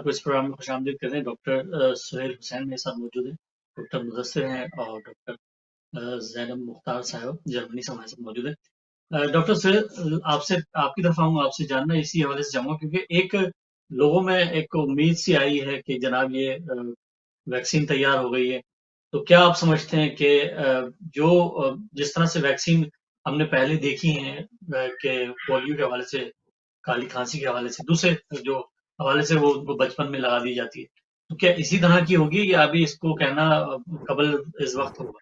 आपको इस प्रोग्राम में खुशामदीद करते हैं। डॉक्टर सुहेल हुसैन मेरे साथ मौजूद हैं, डॉक्टर मुदस्सिर हैं और डॉक्टर ज़ैनब मुख्तार साहिबा जर्मनी से हमारे साथ मौजूद हैं। डॉक्टर सुहेल आपसे आपकी तरफ आऊँगा, आपसे जानना इसी हवाले से चाहूँगा क्योंकि एक लोगों में एक उम्मीद सी आई है कि जनाब ये वैक्सीन तैयार हो गई है। तो क्या आप समझते हैं कि जिस तरह से वैक्सीन हमने पहले देखी हैं कि पोलियो के हवाले से, काली खांसी के हवाले से, दूसरे जो हवाले से वो बचपन में लगा दी जाती है। तो क्या इसी तरह की होगी या अभी इसको कहना कबल इस वक्त होगा?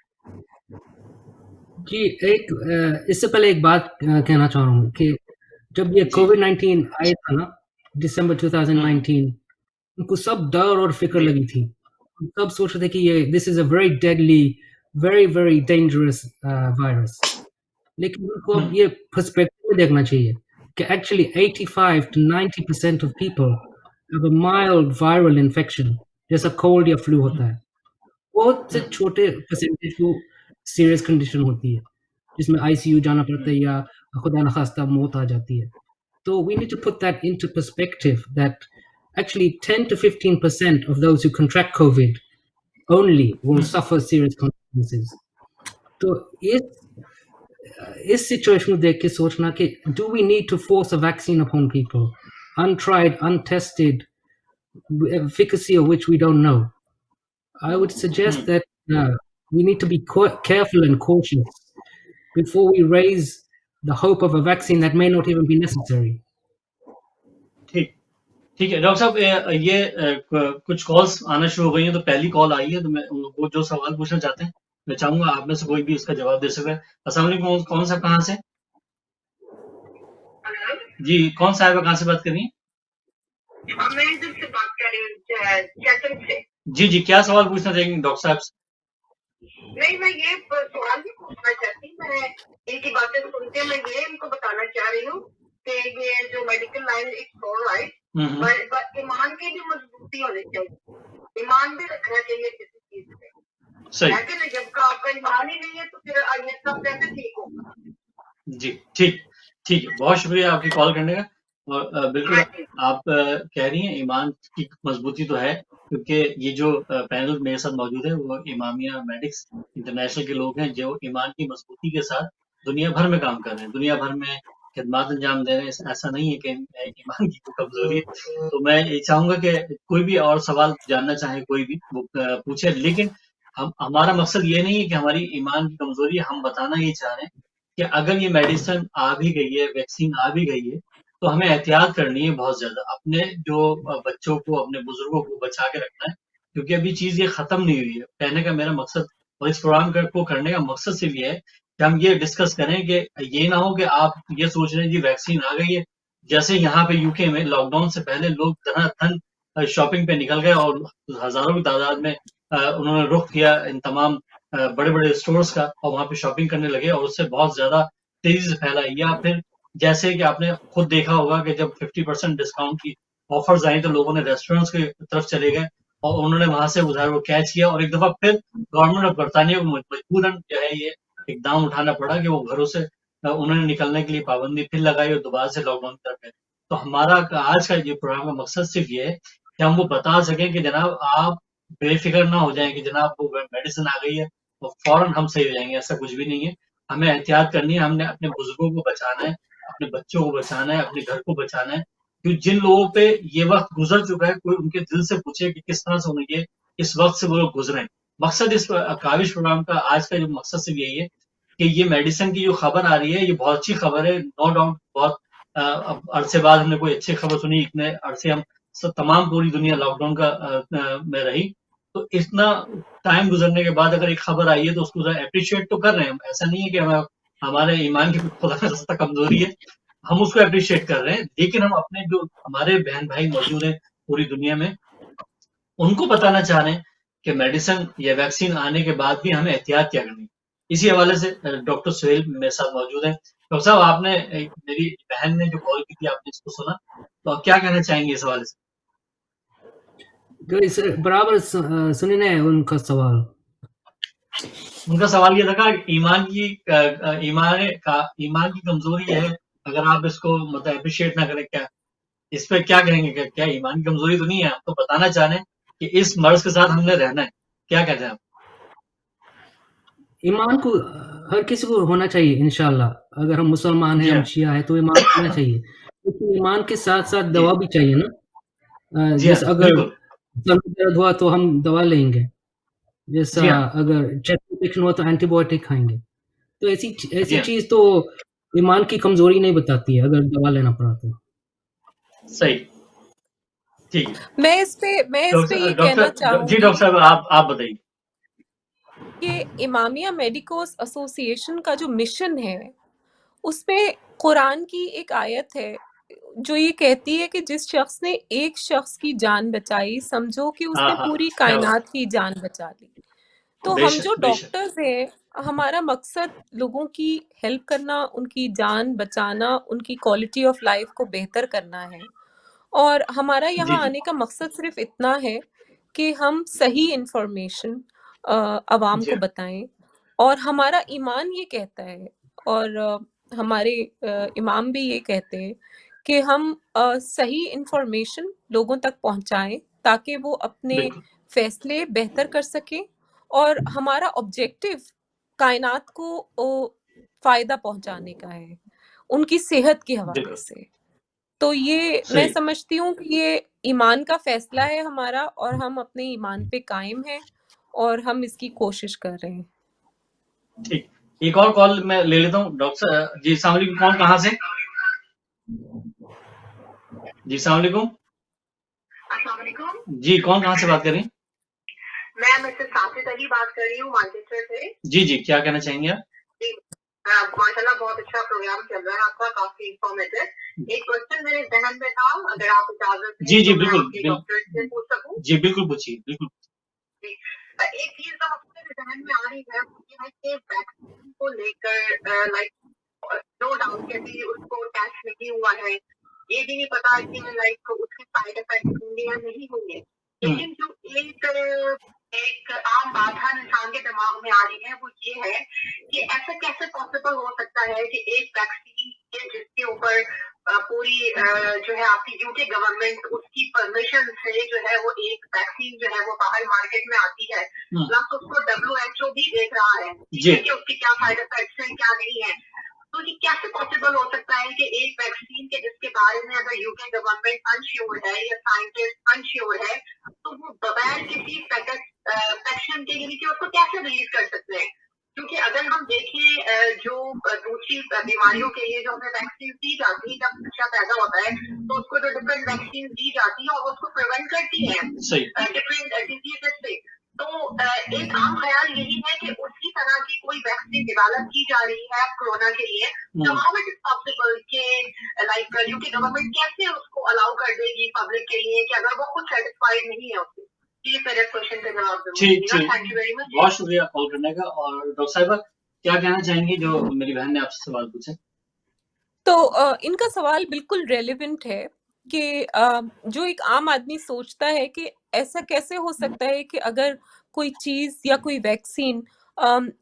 जी, इससे पहले एक बात कहना चाह रहा हूँ कि जब ये जी, कोविड-19 आया था ना, दिसंबर 2019, उनको सब डर और फ़िक्र जी, लगी थी। हम सब सोच रहे थे कि ये this is a very deadly, very, very dangerous virus. लेकिन उनको अब हुँ, ये पर्सपेक्टिव में देखना चाहिए कि actually 85 to 90% of people have a mild viral infection, जैसा कोल्ड या फ्लू हुँ, होता है। बहुत से हुँ, छोटे परसेंटेज को सीरियस कंडीशन होती है, जिसमें आईसीयू जाना हुँ, पड़ता है या खुदा न खास्ता मौत आ जाती है। So we need to put that into perspective that actually 10 to 15% of those who contract COVID only will hmm, suffer serious consequences. तो इस सिचुएशन को देख के सोचना कि do we need to force a vaccine upon people, untried, untested, efficacy of which we don't know? I would suggest hmm. that we need to be careful and cautious before we raise the hope of a vaccine that may not even be necessary. ठीक, ठीक है। Doctor साहब ये कुछ calls आना शुरू हो गई हैं, तो पहली कॉल आई है तो मैं वो जो सवाल पूछना चाहते हैं, मैं चाहूँगा आप में से कोई भी इसका जवाब दे सके। अस्सलाम वालेकुम, कौन सा कहाँ से? जी, कौन साहिबा कहाँ से बात कर रही हैं? मैं इधर से बात कर रही हूँ चैटन से। जी, जी, क्या सवाल पूछना चाहेंगी डॉक्टर साहब से? नहीं, मैं ये सवाल भी पूछना चाहती, मैं इनकी बातें सुनते मैं ये इनको बताना चाह रही हूँ कि ये जो मेडिकल लाइन इट्स ऑलराइट, हुँ, हुँ। बट ईमान की भी मजबूती होनी चाहिए, ईमान भी रखना चाहिए किसी चीज पे। सही। है कि नहीं? जब आपका ईमान ही नहीं है तो फिर ये सब कैसे ठीक होगा? जी, ठीक, ठीक है। बहुत शुक्रिया आपकी कॉल करने का और बिल्कुल हाँ जी, आप कह रही हैं ईमान की मज़बूती तो है क्योंकि ये जो पैनल मेरे साथ मौजूद है वो इमामिया मेडिक्स इंटरनेशनल के लोग हैं जो ईमान की मज़बूती के साथ दुनिया भर में काम कर रहे हैं, दुनिया भर में खिदमत अंजाम दे रहे हैं। ऐसा नहीं है कि ईमान की कोई कमज़ोरी है। तो मैं ये चाहूँगा कि कोई भी और सवाल जानना चाहे कोई भी वो पूछे, लेकिन हम हमारा मकसद ये नहीं है कि हमारी ईमान की कमज़ोरी है, हम बताना ये चाह रहे हैं कि अगर ये मेडिसिन आ भी गई है, वैक्सीन आ भी गई है, तो हमें एहतियात करनी है बहुत ज़्यादा। अपने जो बच्चों को, अपने बुज़ुर्गों को बचा के रखना है, क्योंकि अभी चीज़ ये ख़त्म नहीं हुई है। कहने का मेरा मकसद और इस प्रोग्राम को करने का मकसद सिर्फ़ ये है कि हम ये डिस्कस करें कि ये ना हो कि आप ये सोच रहे हैं जी वैक्सीन आ गई है, जैसे यहाँ पे यूके में लॉकडाउन से पहले लोग धनाधन शॉपिंग पे निकल गए और हज़ारों की तादाद में उन्होंने रुख किया इन तमाम बड़े-बड़े स्टोर्स का और वहाँ पे शॉपिंग करने लगे और उससे बहुत ज़्यादा तेज़ी से फैला। या फिर जैसे कि आपने खुद देखा होगा कि जब 50% डिस्काउंट की ऑफर्स आई तो लोगों ने रेस्टोरेंट्स की तरफ चले गए और उन्होंने वहाँ से उधार वो कैच किया और एक दफ़ा फिर गवर्नमेंट ऑफ बरतानिया को मजबूरन जो है ये इकदाम उठाना पड़ा कि वो घरों से उन्होंने निकलने के लिए पाबंदी फिर लगाई और दोबारा से लॉकडाउन की तरफ गए। तो हमारा आज का ये प्रोग्राम का मकसद सिर्फ ये है कि हम वो बता सकें कि जनाब आप बेफ़िक्र ना हो जाएँ कि जनाब वो मेडिसिन आ गई है और फ़ौरन हम सही हो जाएँगे, ऐसा कुछ भी नहीं है। हमें एहतियात करनी है, हमने अपने बुज़ुर्गों को बचाना है, अपने बच्चों को बचाना है, अपने घर को बचाना है। क्योंकि जिन लोगों पे ये वक़्त गुज़र चुका है, कोई उनके दिल से पूछे कि किस तरह से उन्हें इस वक़्त से वो लोग गुज़रे हैं। मकसद इस काविश प्रोग्राम का आज का जो मकसद सिर्फ़ यही है कि ये मेडिसिन की जो खबर आ रही है, ये बहुत अच्छी खबर है, नो डाउट बहुत अब अरसे बाद हमने कोई अच्छी खबर सुनी, इतने अरसे हम तमाम पूरी दुनिया लॉकडाउन का में रही। तो इतना टाइम गुजरने के बाद अगर एक खबर आई है तो उसको ज़रा एप्रिशिएट तो कर रहे हैं हम। ऐसा नहीं है कि हमारे ईमान की खुदा न खास्ता कमज़ोरी है, हम उसको एप्रिशिएट कर रहे हैं। लेकिन हम अपने जो हमारे बहन-भाई मौजूद हैं पूरी दुनिया में, उनको बताना चाह रहे हैं कि मेडिसिन या वैक्सीन आने के बाद भी हमें एहतियात क्या करनी है। इसी हवाले से डॉक्टर सुहेल मेरे साथ मौजूद हैं। डॉक्टर साहब आपने मेरी बहन ने जो कॉल की थी आपने इसको सुना, तो आप क्या कहना चाहेंगे इस हवाले से? तो इस बराबर सुनने उनका सवाल। उनका सवाल ये था कि ईमान की कमज़ोरी है, अगर आप इसको मतलब एप्रिशिएट ना करें क्या? इस पे क्या कहेंगे? क्या ईमान की कमजोरी तो नहीं है? आप तो बताना चाह रहे हैं कि इस मर्ज के साथ हमने रहना है, क्या कहते हैं आप? ईमान को हर किसी को होना चाहिए इंशाल्लाह। अगर हम मुसलमान जी हैं, हम हाँ। शिया हैं, तो ईमान होना चाहिए। लेकिन ईमान के साथ-साथ जी दवा भी चाहिए ना। जी हाँ, जैसे अगर बिल्कुल। सर में दर्द हुआ तो हम दवा लेंगे। जैसा जी हाँ। अगर चेस्ट इन्फेक्शन हुआ तो एंटीबायोटिक खाएँगे। तो जी ऐसी हाँ। चीज़ तो ईमान की कमज़ोरी नहीं बताती है, अगर दवा लेना पड़ा तो। सही। ठीक है। मैं इस पे ये कहना जी चाहूंगी डॉक्टर साहब, आप बताइए। कि इमामिया मेडिकोस एसोसिएशन का जो मिशन है उसमें कुरान की एक आयत है जो ये कहती है कि जिस शख्स ने एक शख्स की जान बचाई, समझो कि हाँ उसने हाँ, पूरी क्या बात। कायनात की जान बचा ली। तो हम बेशक जो बेशक। डॉक्टर्स हैं, हमारा मकसद लोगों की हेल्प करना, उनकी जान बचाना, उनकी क्वालिटी ऑफ लाइफ को बेहतर करना है। और हमारा जी यहाँ जी आने का मकसद सिर्फ इतना है कि हम सही इंफॉर्मेशन आवाम जी को हाँ, बताएं। और हमारा ईमान ये कहता है, और हमारे इमाम भी ये कहते हैं कि हम सही इंफॉर्मेशन लोगों तक पहुंचाएं ताकि वो अपने बिल्कुल फैसले बेहतर कर सकें। और हमारा ऑब्जेक्टिव कायनात को फायदा पहुंचाने का है, उनकी सेहत के हवाले बिल्कुल। से। तो ये मैं सही। समझती हूँ कि ये ईमान का फैसला है हमारा, और हम अपने ईमान पे कायम हैं और हम इसकी कोशिश कर रहे हैं। ठीक। एक और कॉल मैं ले लेता हूँ डॉक्टर। जी अस्सलाम वालेकुम। कौन कहाँ से? जी अस्सलाम वालेकुम। अस्सलाम वालेकुम। जी कौन कहाँ से बात कर रही हैं? मैं मिसेस साजिद अली बात कर रही हूँ मैनचेस्टर से। जी जी, क्या कहना चाहेंगे आप? जी, माशाल्लाह बहुत अच्छा प्रोग्राम चल रहा है आपका, काफी इंफॉर्मेटिव। एक क्वेश्चन मेरे जहन में था, अगर आप इजाजत दें जी जी, तो मैं बिल्कुल आपके बिल्कुल। डॉक्टर से पूछ सकूं? जी बिल्कुल पूछिए, बिल्कुल। जी, एक चीज जो मेरे जहन में आ रही है वो ये है कि वैक्सीन को लेकर लाइक नो डाउट कि अभी उसको टेस्ट नहीं हुआ है, ये भी नहीं पता है कि लाइक उसके साइड इफेक्ट होंगे या नहीं होंगे। लेकिन जो एक आम बात हर इंसान के दिमाग में आ रही है वो ये है कि ऐसा कैसे पॉसिबल हो सकता है कि एक वैक्सीन के जिसके ऊपर पूरी जो है आपकी यूके गवर्नमेंट उसकी परमिशन से जो है वो एक वैक्सीन जो है वो बाहर मार्केट में आती है, प्लस उसको WHO भी देख रहा है जी कि उसके क्या साइड इफेक्ट्स हैं क्या नहीं है। तो ये कैसे पॉसिबल हो सकता है कि एक वैक्सीन के जिसके बारे में अगर यूके गवर्नमेंट अनश्योर है या साइंटिस्ट अनश्योर है तो वो बगैर किसी सेक्शन के नीचे उसको कैसे रिलीज कर सकते हैं? क्योंकि अगर हम देखें जो दूसरी बीमारियों के लिए जो हमें वैक्सीन दी जाती है, जब बच्चा पैदा होता है तो उसको जो डिफरेंट वैक्सीन दी जाती है और उसको प्रिवेंट करती है सही। डिफरेंट डिजीजेस से। तो एक आम ख्याल यही है कि उसी तरह की कोई वैक्सीन डेवलप की जा रही है कोरोना के लिए। तो हाउ इट इज पॉसिबल कि लाइक यूके गवर्नमेंट कैसे उसको अलाउ कर देगी पब्लिक के लिए कि अगर वो खुद सेटिस्फाइड नहीं है उससे? प्लीज मेरे क्वेश्चन का जवाब जरूर ठीक दीजिएगा। ठीक, थैंक यू वेरी मच। बहुत शुक्रिया कॉल करने का। और डॉक्टर साहिबा क्या कहना चाहेंगी जो मेरी बहन ने आपसे सवाल पूछे? तो इनका सवाल बिल्कुल रेलेवेंट है कि जो एक आम आदमी सोचता है कि ऐसा कैसे हो सकता है कि अगर कोई चीज या कोई वैक्सीन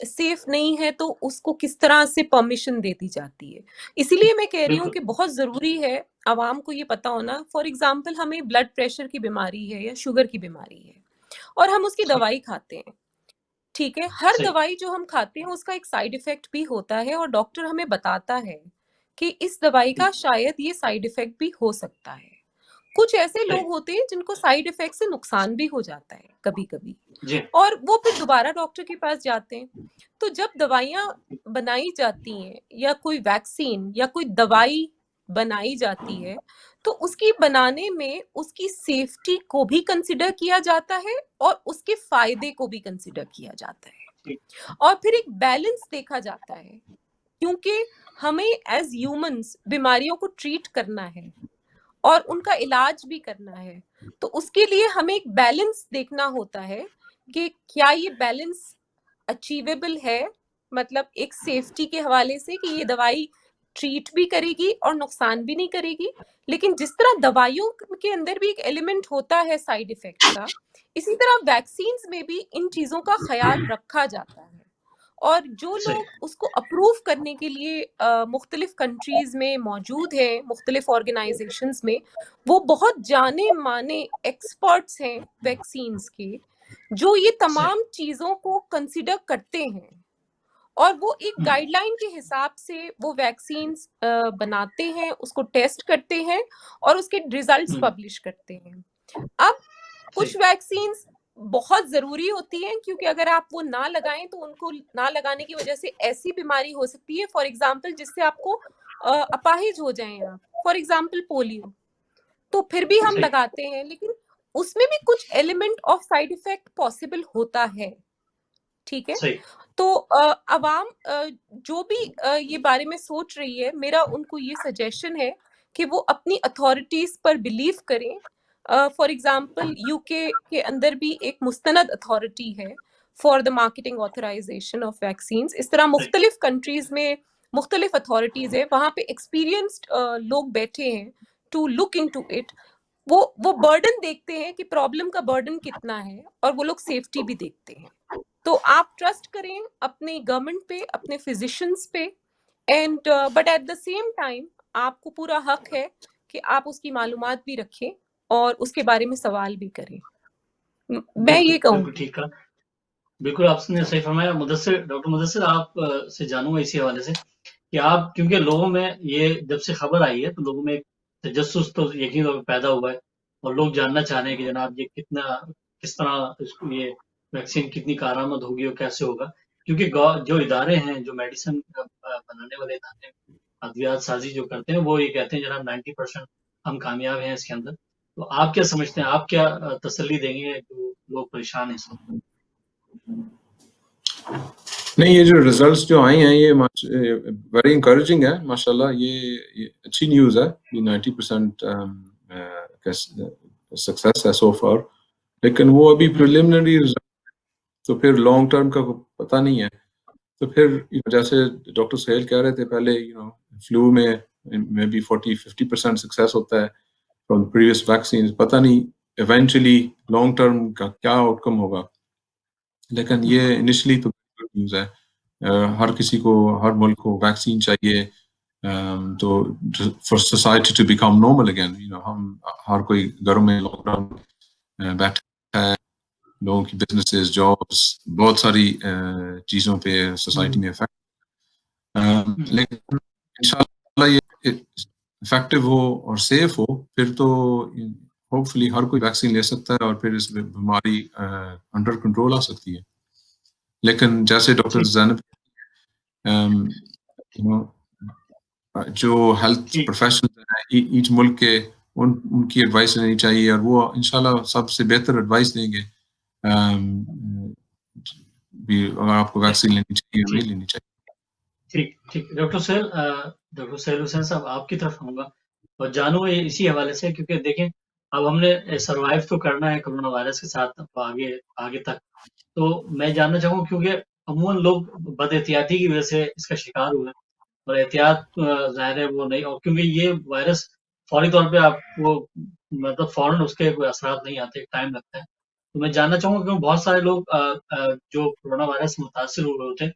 सेफ नहीं है तो उसको किस तरह से परमिशन दे दी जाती है। इसीलिए मैं कह रही हूँ बिल्कुल कि बहुत जरूरी है आवाम को ये पता होना। फॉर एग्जाम्पल, हमें ब्लड प्रेशर की बीमारी है या शुगर की बीमारी है और हम उसकी ठीक। दवाई खाते हैं। ठीक है, हर सही। दवाई जो हम खाते हैं उसका एक साइड इफेक्ट भी होता है और डॉक्टर हमें बताता है कि इस दवाई का शायद ये साइड इफेक्ट भी हो सकता है। कुछ ऐसे सही। लोग होते हैं जिनको साइड इफेक्ट से नुकसान भी हो जाता है कभी कभी, जी और वो फिर दोबारा डॉक्टर के पास जाते हैं। तो जब दवाइयाँ बनाई जाती हैं या कोई वैक्सीन या कोई दवाई बनाई जाती है तो उसकी बनाने में उसकी सेफ्टी को भी कंसिडर किया जाता है और उसके फायदे को भी कंसिडर किया जाता है, ठीक। और फिर एक बैलेंस देखा जाता है। क्योंकि हमें एज ह्यूमंस बीमारियों को ट्रीट करना है और उनका इलाज भी करना है, तो उसके लिए हमें एक बैलेंस देखना होता है कि क्या ये बैलेंस अचीवेबल है, मतलब एक सेफ्टी के हवाले से कि ये दवाई ट्रीट भी करेगी और नुकसान भी नहीं करेगी। लेकिन जिस तरह दवाइयों के अंदर भी एक एलिमेंट होता है साइड इफेक्ट का, इसी तरह वैक्सीन्स में भी इन चीजों का ख्याल रखा जाता है। और जो सही। लोग उसको अप्रूव करने के लिए मुख्तलिफ कंट्रीज में मौजूद हैं, मुख्तलिफ ऑर्गेनाइजेशंस में, वो बहुत जाने माने एक्सपर्ट्स हैं वैक्सीन्स के, जो ये सही। तमाम चीज़ों को कंसिडर करते हैं और वो एक गाइडलाइन के हिसाब से वो वैक्सीन्स बनाते हैं, उसको टेस्ट करते हैं और उसके रिजल्ट्स पब्लिश करते हैं। अब कुछ सही। वैक्सीन्स बहुत ज़रूरी होती हैं, क्योंकि अगर आप वो ना लगाएं तो उनको ना लगाने की वजह से ऐसी बीमारी हो सकती है, फॉर एग्जांपल, जिससे आपको अपाहिज हो जाएं आप, फॉर एग्जांपल पोलियो। तो फिर भी हम सही। लगाते हैं, लेकिन उसमें भी कुछ element of side effect possible होता है, ठीक है। सही। तो अवाम जो भी ये बारे में सोच रही है, मेरा उनको ये सजेशन है कि वो अपनी अथॉरिटीज पर बिलीव करें। फॉर एग्जांपल यूके के अंदर भी एक मुस्तनद अथॉरिटी है for the marketing authorization of vaccines. इस तरह मुख्तलिफ कंट्रीज में मुख्तलिफ अथॉरिटीज है, वहाँ पे एक्सपीरियंस्ड लोग बैठे हैं to look into it. वो बर्डन देखते हैं कि प्रॉब्लम का बर्डन कितना है, और वो लोग सेफ्टी भी देखते हैं। तो आप ट्रस्ट करें अपने गवर्नमेंट पे, अपने फिजिशियंस पे, and but at the same time आपको पूरा हक है कि आप उसकी मालूमात भी रखें और उसके बारे में सवाल भी करें। मैं बिल्कुल, ये बिल्कुल कहूँगी। ठीक कहा। बिल्कुल आपने सही फरमाया। मुदस्सिर, डॉक्टर मुदस्सिर, आप से जानूंगा इसी हवाले से कि आप, क्योंकि लोगों में ये जब से खबर आई है तो लोगों में एक तजस्सुस तो यकीन तौर पे पैदा हुआ है और लोग जानना चाह रहे हैं कि जनाब ये किस तरह ये वैक्सीन कितनी कारआमद होगी और कैसे होगा। क्योंकि जो इदारे हैं, जो मेडिसिन बनाने वाले इदारे, अद्वियात साजी जो करते हैं, वो ये कहते हैं जनाब 90% हम कामयाब हैं इसके अंदर। तो आप क्या समझते हैं, आप क्या तसल्ली देंगे जो लोग परेशान हैं इस वक्त? नहीं, ये जो रिजल्ट्स जो आए हैं ये वेरी इंकरेजिंग है माशाल्लाह। ये अच्छी न्यूज़ है। ये 90% सक्सेस है सो फार, लेकिन वो अभी प्रिलिमिनरी रिजल्ट, तो फिर लॉन्ग टर्म का पता नहीं है। तो फिर जैसे डॉक्टर सुहेल कह रहे थे पहले, फ्लू में भी 40-50% सक्सेस होता है फ्रॉम प्रीवियस वैक्सीन। पता नहीं इवेंचुअली लॉन्ग टर्म का क्या आउटकम होगा, लेकिन ये इनिशियली तो गुड न्यूज़ है। हर किसी को, हर मुल्क को वैक्सीन चाहिए, तो for society to become normal again. हम हर कोई घरों में लॉकडाउन बैठा है, लोगों की बिजनेसेस, जॉब्स, बहुत सारी चीज़ों पे सोसाइटी में इफेक्ट। लेकिन इंशाल्लाह ये इफेक्टिव हो और सेफ हो, फिर तो होपफुली हर कोई वैक्सीन ले सकता है और फिर इस बीमारी अंडर कंट्रोल आ सकती है। लेकिन जैसे डॉक्टर ज़ैनब, जो हेल्थ प्रोफेशनल्स हैं ईच मुल्क के, उनकी एडवाइस लेनी चाहिए और वो इंशाल्लाह सबसे बेहतर एडवाइस देंगे भी अगर आपको वैक्सीन लेनी चाहिए या नहीं लेनी चाहिए। ठीक ठीक। डॉक्टर सहेल हुसैन साहब, आपकी तरफ आऊँगा और जानूँ ये इसी हवाले से, क्योंकि देखें अब हमने सर्वाइव तो करना है कोरोना वायरस के साथ अब आगे आगे तक। तो मैं जानना चाहूँगा, क्योंकि अमूमन लोग बदएहतियाती की वजह से इसका शिकार हुए हैं और एहतियात ज़ाहिर है वो नहीं, और क्योंकि ये वायरस फौरी तौर पे आपको मतलब फ़ौरन उसके कोई असरात नहीं आते, टाइम लगता है। तो मैं जानना चाहूँगा क्योंकि बहुत सारे लोग जो कोरोना वायरस से मुतासिर हुए होते हैं,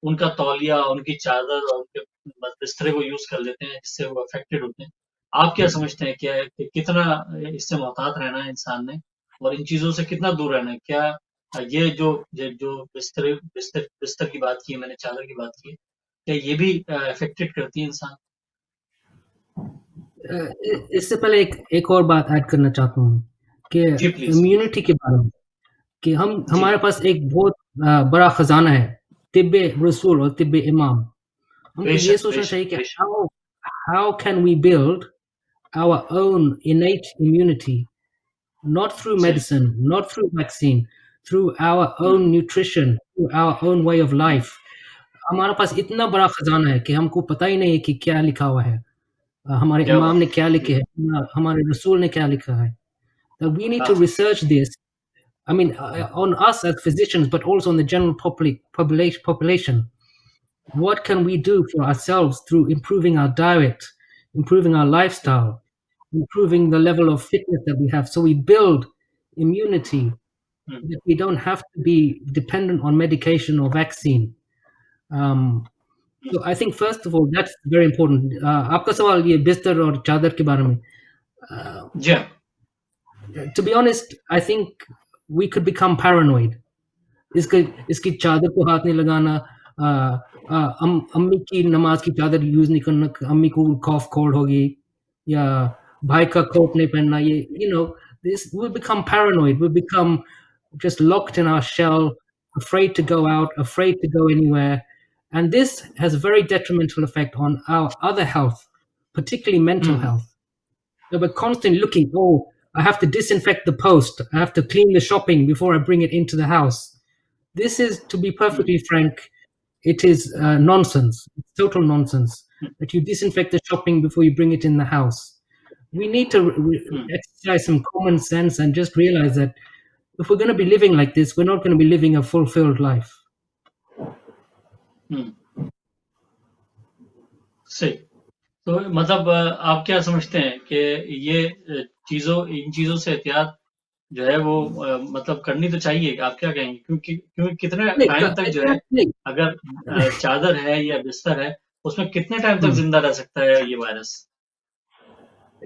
उनका तौलिया, उनकी चादर और उनके बिस्तरे को यूज़ कर लेते हैं, जिससे वो अफ़ेक्टेड होते हैं। आप क्या समझते हैं, क्या है कि कितना इससे मोहतात रहना है इंसान ने और इन चीज़ों से कितना दूर रहना है? क्या ये जो बिस्तर की बात की है मैंने, चादर की बात की है, क्या ये भी अफ़ेक्टेड करती है इंसान? इससे पहले एक और बात ऐड करना चाहता हूँ कि जी, प्लीज़। इम्यूनिटी के बारे में, कि जी। हमारे पास एक बहुत बड़ा खजाना है, तिब्बे रसूल और तिब्बे इमाम। हमको ये बेशक, सोचना चाहिए कि बेशक। how can we build our own innate immunity, not through सही। medicine, not through vaccine, through our own nutrition, through our own way of life. हमारे पास इतना बड़ा खजाना है कि हमको पता ही नहीं है कि क्या लिखा हुआ है, हमारे क्या इमाम बात ने क्या है। लिखे है, हमारे रसूल ने क्या लिखा है। That we need to हाँ, research this. I mean, on us as physicians, but also on the general population. What can we do for ourselves through improving our diet, improving our lifestyle, improving the level of fitness that we have, so we build immunity, hmm, that we don't have to be dependent on medication or vaccine. So I think first of all that's very important. आपका सवाल ये बिस्तर और चादर के बारे में. जी हाँ. To be honest, I think we could become paranoid. इसकी चादर को हाथ नहीं लगाना, अम्मी की नमाज की चादर यूज नहीं करना, अम्मी को कॉफ कोल्ड होगी, या भाई का कोट नहीं पहनना. ये this we become paranoid, we become just locked in our shell, afraid to go out, afraid to go anywhere, and this has a very detrimental effect on our other health, particularly mental health. So we're constantly looking, oh, I have to disinfect the post, I have to clean the shopping before I bring it into the house. This is, to be perfectly frank, it is nonsense. It's total nonsense that you disinfect the shopping before you bring it in the house. We need to exercise some common sense and just realize that if we're going to be living like this, we're not going to be living a fulfilled life. सही. तो मतलब आप क्या समझते हैं कि ये इन चीजों से एहतियात जो है वो मतलब करनी तो चाहिए. आप क्या कहेंगे? क्योंकि कितने टाइम तक जो है, अगर चादर है या बिस्तर है, उसमें कितने टाइम तक जिंदा रह सकता है ये virus? I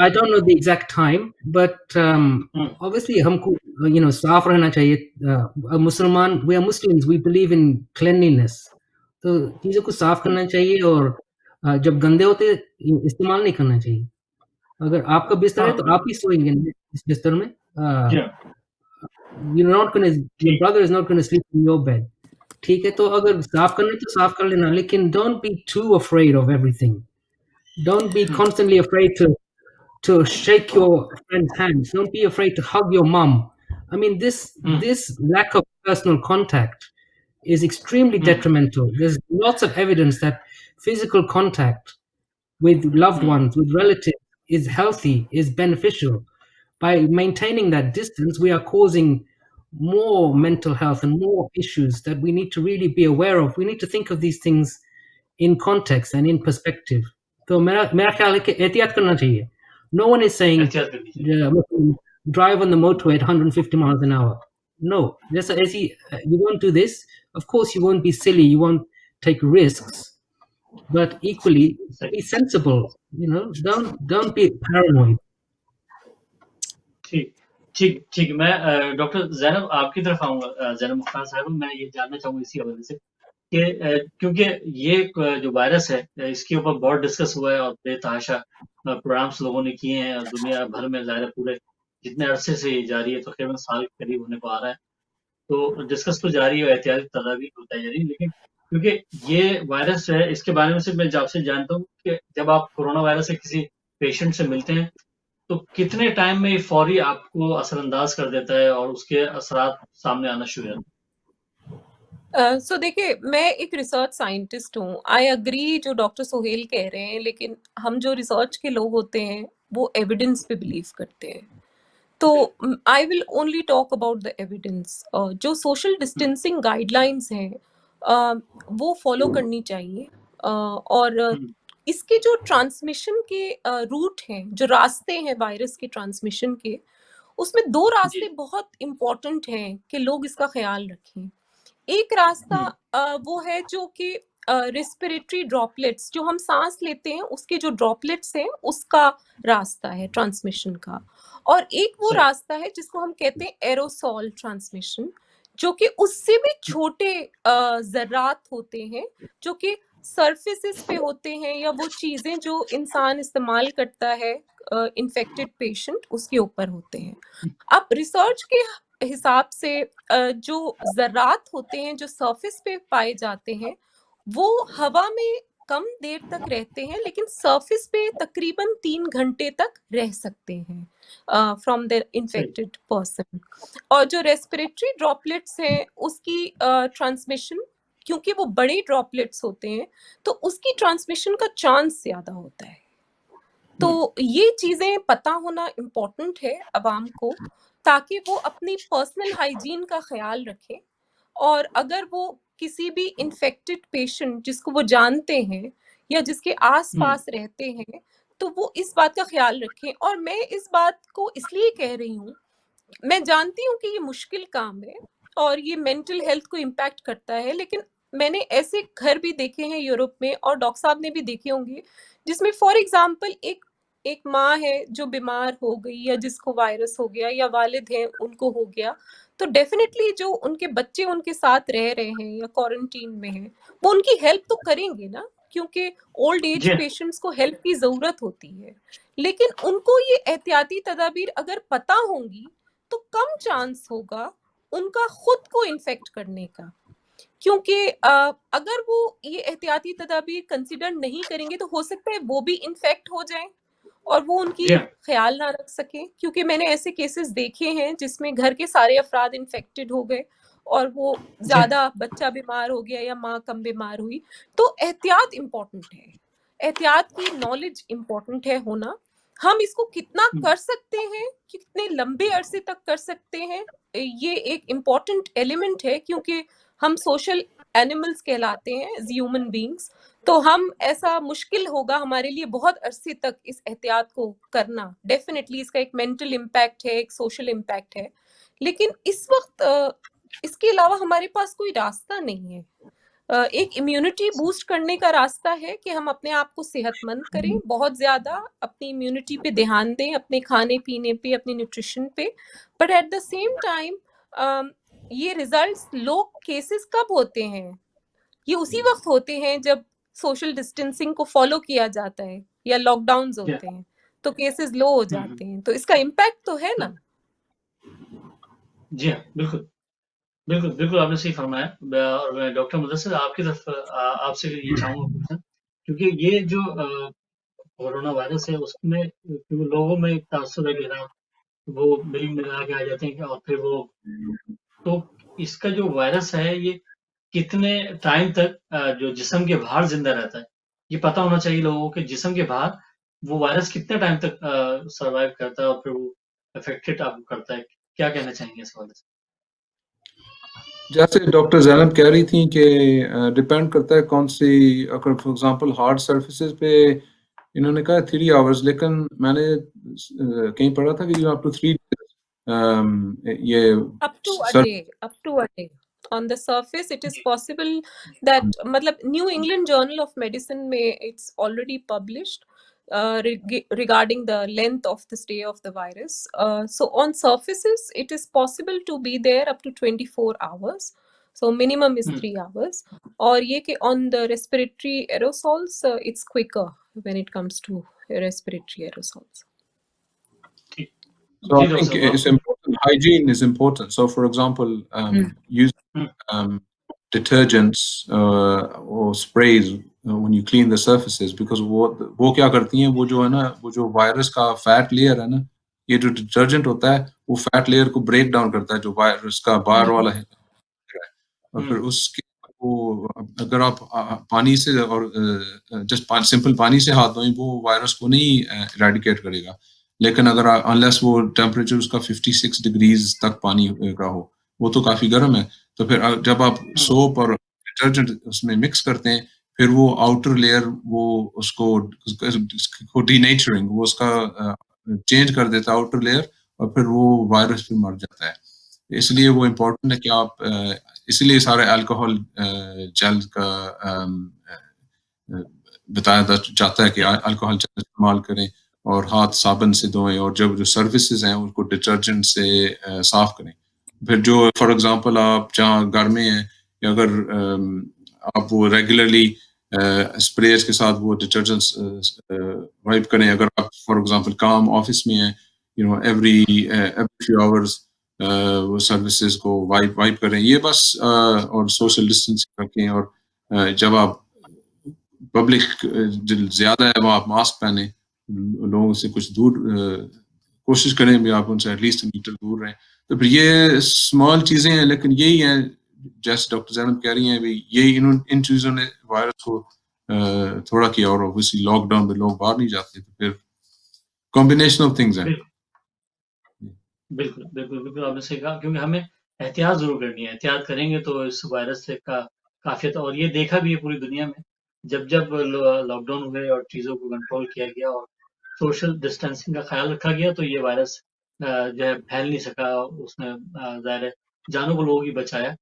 don't know the exact time, but obviously हमको साफ रहना चाहिए. मुसलमान, we are Muslims, we believe in cleanliness. तो चीजों को साफ करना चाहिए और जब गंदे होते इस्तेमाल नहीं करना चाहिए. अगर आपका बिस्तर है तो आप ही सोएंगे इस बिस्तर में. Your brother is not going to sleep in your bed. ठीक है, तो अगर साफ करना है तो साफ कर लेना, लेकिन don't be too afraid of everything. Don't be constantly afraid to shake your friend's hand. Don't be afraid to hug your mom. I mean, this lack of personal contact is extremely detrimental. There's lots of evidence that physical contact with loved ones, with relatives, is healthy, is beneficial. By maintaining that distance, we are causing more mental health and more issues that we need to really be aware of. We need to think of these things in context and in perspective. तो मेरा ख्याल है कि एहतियात करना चाहिए. No one is saying drive on the motorway at 150 miles an hour. No, you won't do this. Of course, you won't be silly. You won't take risks. But equally, be sensible. Don't be paranoid. ठीक. मैं doctor Zainab आपकी तरफ आऊंगा. ज़ैनब मुख्तार साहब, मैं ये जानना चाहूंगा इसी हवाले से कि क्योंकि ये जो वायरस है इसके ऊपर बहुत डिस्कस हुआ है और बेतहाशा प्रोग्राम्स लोगों ने किए हैं दुनिया भर में. ज़ाहिर पूरे जितने अरसे से ये जारी है, तकरीबन साल के करीब होने को आ रहा है, तो डिस्कस तो जारी है, एहतियाती तदाबीर होता जा रही है. लेकिन क्योंकि ये वायरस है, इसके बारे में सिर्फ मैं आपसे जानता हूँ कि जब आप कोरोना वायरस से किसी पेशेंट से मिलते हैं तो कितने टाइम में फौरी आपको असरअंदाज कर देता है और उसके असरात सामने आना शुरू हो जाते हैं? सो देखिए, मैं एक रिसर्च साइंटिस्ट हूँ. आई अग्री जो डॉक्टर सोहेल कह रहे हैं, लेकिन हम जो रिसर्च के लोग होते हैं वो एविडेंस पे बिलीव करते हैं. तो I will only talk about the evidence. जो सोशल डिस्टेंसिंग गाइडलाइंस हैं वो फॉलो करनी चाहिए. और इसके जो ट्रांसमिशन के रूट हैं, जो रास्ते हैं वायरस के ट्रांसमिशन के, उसमें 2 रास्ते बहुत इम्पोर्टेंट हैं कि लोग इसका ख्याल रखें. एक रास्ता वो है जो कि रेस्पिरेटरी ड्रॉपलेट्स, जो हम सांस लेते हैं उसके जो ड्रॉपलेट्स हैं उसका रास्ता है ट्रांसमिशन का. और एक वो रास्ता है जिसको हम कहते हैं एरोसॉल ट्रांसमिशन, जो कि उससे भी छोटे ज़रात होते हैं, जो कि सरफेसेस पे होते हैं, या वो चीज़ें जो इंसान इस्तेमाल करता है इन्फेक्टेड पेशेंट, उसके ऊपर होते हैं. अब रिसर्च के हिसाब से जो ज़रात होते हैं जो सरफेस पे पाए जाते हैं वो हवा में कम देर तक रहते हैं, लेकिन सरफेस पे तकरीबन 3 घंटे तक रह सकते हैं फ्रॉम द इन्फेक्टेड पर्सन. और जो रेस्पिरेटरी ड्रॉपलेट्स हैं उसकी ट्रांसमिशन, क्योंकि वो बड़े ड्रॉपलेट्स होते हैं तो उसकी ट्रांसमिशन का चांस ज़्यादा होता है. तो ये चीज़ें पता होना इम्पोर्टेंट है अवाम को, ताकि वो अपनी पर्सनल हाइजीन का ख्याल रखें. और अगर वो किसी भी इन्फेक्टेड पेशेंट जिसको वो जानते हैं या जिसके आसपास रहते हैं, तो वो इस बात का ख्याल रखें. और मैं इस बात को इसलिए कह रही हूँ, मैं जानती हूँ कि ये मुश्किल काम है और ये मेंटल हेल्थ को इम्पैक्ट करता है। लेकिन मैंने ऐसे घर भी देखे हैं यूरोप में, और डॉक्टर साहब ने भी देखे होंगे, जिसमें फॉर एग्जांपल एक माँ है जो बीमार हो गई, या जिसको वायरस हो गया, या वालिद हैं उनको हो गया, तो डेफिनेटली जो उनके बच्चे उनके साथ रह रहे हैं या क्वारंटीन में हैं, वो उनकी हेल्प तो करेंगे ना, क्योंकि ओल्ड एज जी हाँ। पेशेंट्स को हेल्प की जरूरत होती है। लेकिन उनको ये एहतियाती तदाबीर अगर पता होंगी तो कम चांस होगा उनका खुद को इन्फेक्ट करने का, क्योंकि अगर वो ये एहतियाती तदाबीर कंसिडर नहीं करेंगे तो हो सकता है वो भी इन्फेक्ट हो जाएं और वो उनकी जी हाँ। ख्याल ना रख सके। क्योंकि मैंने ऐसे केसेस देखे हैं जिसमें घर के सारे अफराद इन्फेक्टेड हो गए और वो जी हाँ। ज्यादा बच्चा बीमार हो गया या माँ कम बीमार हुई। तो एहतियात इम्पोर्टेंट है, एहतियात की नॉलेज इम्पोर्टेंट है होना। हम इसको कितना कर सकते हैं, कितने लंबे अरसे तक कर सकते हैं, ये एक इम्पोर्टेंट एलिमेंट है, क्योंकि हम सोशल एनिमल्स कहलाते हैं एज ह्यूमन बींग्स। तो हम ऐसा मुश्किल होगा हमारे लिए बहुत अरसे तक इस एहतियात को करना। डेफिनेटली इसका एक मेंटल इम्पैक्ट है, एक सोशल इम्पैक्ट है, लेकिन इस वक्त इसके अलावा हमारे पास कोई रास्ता नहीं है। एक इम्यूनिटी बूस्ट करने का रास्ता है कि हम अपने आप को सेहतमंद करें, बहुत ज़्यादा अपनी इम्यूनिटी पे ध्यान दें, अपने खाने पीने पे, अपने न्यूट्रिशन पे। But at the same time ये रिजल्ट्स लो केसेस कब होते हैं? ये उसी वक्त होते हैं जब सोशल डिस्टेंसिंग को फॉलो किया जाता है या लॉकडाउन्स जी हाँ। होते हैं, तो केसेस लो हो जाते हैं। तो इसका इम्पैक्ट तो है ना। जी हाँ, बिल्कुल। बिल्कुल, बिल्कुल आपने सही फरमाया। और मैं डॉक्टर मुदस्सिर आपकी तरफ आपसे ये चाहूँगा पूछना, क्योंकि ये जो कोरोना वायरस है उसमें क्योंकि लोगों में एक तासुर है कि जनाब वो मिला के आ जाते हैं और फिर वो, तो इसका जो वायरस है ये कितने टाइम तक जो जिस्म के बाहर जिंदा रहता है, ये पता होना चाहिए लोगों के जिस्म के बाहर वो वायरस कितने टाइम तक सर्वाइव करता है और फिर वो अफेक्टेड आपको करता है। क्या कहना चाहेंगे इस हवाले से? जैसे डॉक्टर ज़ैनब कह रही थी कि डिपेंड करता है कौन सी, अगर फॉर एग्जांपल हार्ड सर्फेसेस पे इन्होंने कहा 3 आवर्स, लेकिन मैंने कहीं पढ़ा था कि यू हैव टू 3 ये up to a sir day, up to a day. On the surface it is possible that matlab New England Journal of Medicine may it's already published regarding the length of the stay of the virus. So on surfaces it is possible to be there up to 24 hours, so minimum is 3 hours. Or ye ke on the respiratory aerosols it's quicker when it comes to respiratory aerosols. ठीक So I जी, doctor think साहब it's important. Hygiene is important. So, for example, using detergents or sprays when you clean the surfaces, because वो क्या करती हैं, वो जो है ना, वो जो वायरस का फैट लेयर है ना, ये जो डिटर्जेंट होता है वो फैट लेयर को ब्रेक डाउन करता है, जो वायरस का बाहर वाला है, और फिर उसके वो अगर आप पानी से और जस्ट सिंपल पानी से हाथ धोएं, वो वायरस को नहीं इरेडिकेट करेगा। लेकिन अगर अनलेस वो टेम्परेचर उसका 56 डिग्रीज तक पानी का हो, वो तो काफी गर्म है, तो फिर जब आप सोप और डिटर्जेंट उसमें मिक्स करते हैं, फिर वो आउटर लेयर वो उसको डीनेचरिंग, वो उसका चेंज कर देता है आउटर लेयर, और फिर वो वायरस फिर मर जाता है। इसलिए वो इम्पोर्टेंट है कि आप इसलिए सारे अल्कोहल जेल का बताया जाता है कि अल्कोहल जेल इस्तेमाल करें और हाथ साबुन से धोएं, और जब जो सर्विसेज हैं उनको डिटर्जेंट से साफ करें। फिर जो फॉर एग्जांपल आप जहाँ घर में हैं, या अगर आप वो रेगुलरली स्प्रेयर्स के साथ वो डिटर्जेंट्स वाइप करें, अगर आप फॉर एग्जांपल काम ऑफिस में हैं, you know every few hours वो सर्विसेज को वाइप करें, ये बस और सोशल डिस्टेंसिंग रखें, और जब आप पब्लिक ज्यादा है वो आप मास्क पहने, लोगों से कुछ दूर कोशिश करें भी आप उनसे एटलीस्ट मीटर दूर रहें। तो फिर ये स्मॉल चीजें हैं, लेकिन यही हैं जैसे डॉक्टर ज़ैनब कह रही हैं भी, यही इन चीजों ने वायरस को थोड़ा किया, और ऑब्वियसली लॉकडाउन में लोग बाहर नहीं जाते, तो फिर कॉम्बिनेशन ऑफ थिंग्स हैं। बिल्कुल, बिल्कुल, बिल्कुल आपने सही कहा, क्योंकि हमें एहतियात ज़रूर करनी है। एहतियात करेंगे तो इस वायरस से का काफ़ियत, और ये देखा भी है पूरी दुनिया में, जब लॉकडाउन हुए और चीज़ों को कंट्रोल किया गया और सोशल डिस्टेंसिंग का ख़्याल रखा गया, तो ये वायरस जो है फैल नहीं सका। उसमें ज़ाहिर है जानों को लोगों की बचाया।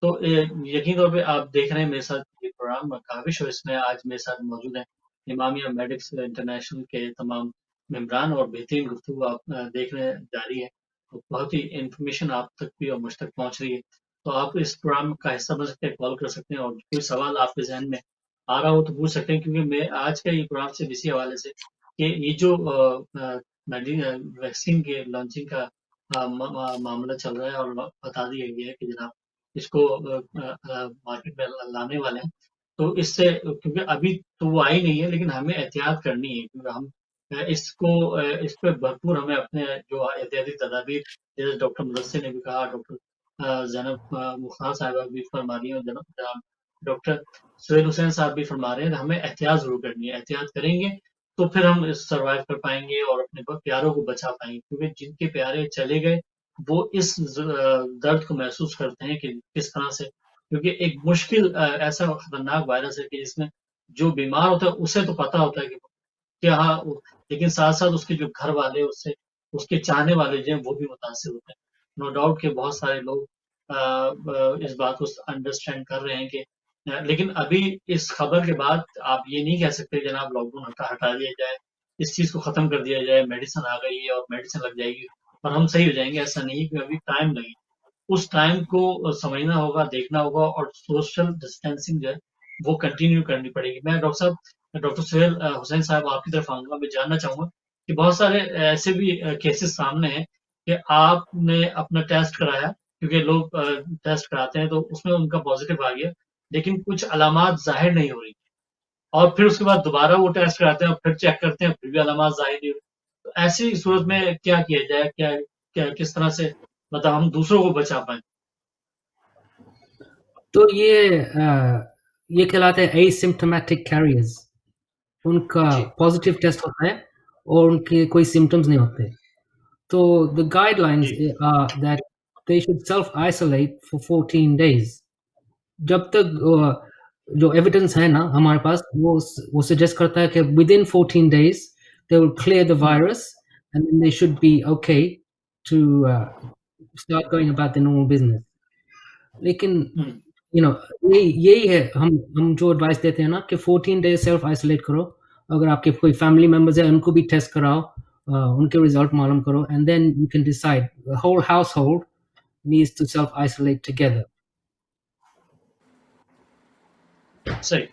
तो यकीन तौर पे आप देख रहे हैं मेरे साथ ये प्रोग्राम काविश, और इसमें आज मेरे साथ मौजूद हैं इमामिया मेडिक्स इंटरनेशनल के तमाम मेंबरान, और बेहतरीन गुफ्तगू आप देखने जारी है। तो बहुत ही इंफॉर्मेशन आप तक भी और मुझ तक पहुंच रही है। तो आप इस प्रोग्राम का हिस्सा बन सकते हैं, कॉल कर सकते हैं, और कोई सवाल आपके जहन में आ रहा हो तो पूछ सकते हैं, क्योंकि मैं आज का ये प्रोग्राम सिर्फ इसी हवाले से कि ये जो वैक्सीन के लॉन्चिंग का मामला चल रहा है, और बता दिया गया है कि जनाब इसको मार्केट में लाने वाले हैं। तो इससे, क्योंकि अभी तो वो आई नहीं है, लेकिन हमें एहतियात करनी है, क्योंकि हम इस पे भरपूर हमें अपने जो एहतियाती तदाबीर, जैसे डॉक्टर मुदस्सिर ने भी कहा, डॉक्टर ज़ैनब मुख्तार साहिबा भी फरमा रही हैं, जनाब डॉक्टर सुहेल हुसैन साहब भी फरमा रहे हैं, हमें एहतियात ज़रूर करनी है। एहतियात करेंगे तो फिर हम सर्वाइव कर पाएंगे और अपने प्यारों को बचा पाएंगे, क्योंकि जिनके प्यारे चले गए वो इस दर्द को महसूस करते हैं कि किस तरह से, क्योंकि एक मुश्किल ऐसा खतरनाक वायरस है कि जिसमें जो बीमार होता है उसे तो पता होता है कि हाँ, लेकिन साथ साथ उसके जो घर वाले, उससे उसके चाहने वाले जो हैं वो भी मुतासिर होते हैं। नो डाउट कि बहुत सारे लोग इस बात को अंडरस्टैंड कर रहे हैं कि लेकिन अभी इस खबर के बाद आप ये नहीं कह सकते जनाब लॉकडाउन हटा दिया जाए, इस चीज को खत्म कर दिया जाए, मेडिसिन आ गई है और मेडिसिन लग जाएगी और हम सही हो जाएंगे। ऐसा नहीं है, कि अभी टाइम लगेगा। उस टाइम को समझना होगा, देखना होगा, और सोशल डिस्टेंसिंग जो है वो कंटिन्यू करनी पड़ेगी। मैं डॉक्टर सुहेल हुसैन साहब आपकी तरफ आऊंगा। मैं जानना चाहूंगा कि बहुत सारे ऐसे भी केसेस सामने हैं कि आपने अपना टेस्ट कराया, क्योंकि लोग टेस्ट कराते हैं तो उसमें उनका पॉजिटिव आ गया, लेकिन कुछ अलामात जाहिर नहीं हो रही, और फिर उसके बाद दोबारा वो टेस्ट कराते हैं और फिर चेक करते हैं, फिर भी अलामात जाहिर नहीं हो रही। तो ऐसी सूरत में क्या किया जाए, क्या क्या किस तरह से मतलब हम दूसरों को बचा पाए? तो ये कहलाते हैं एसिम्प्टोमेटिक कैरियर्स। उनका जी पॉजिटिव टेस्ट होता है और उनके कोई सिम्टम्स नहीं होते। तो द गाइडलाइंस जी that they should self isolate for 14 days। जब तक जो एविडेंस है ना हमारे पास, वो सजेस्ट करता है कि with in 14 days they will clear the virus and then they should be okay to start going about their normal business। लेकिन यही है, हम जो एडवाइस देते हैं ना कि 14 days सेल्फ आइसोलेट करो। अगर आपके कोई फैमिली मेंबर्स है उनको भी टेस्ट कराओ, उनके रिजल्ट मालूम करो, and then you can decide. The whole household needs to self isolate together. सही,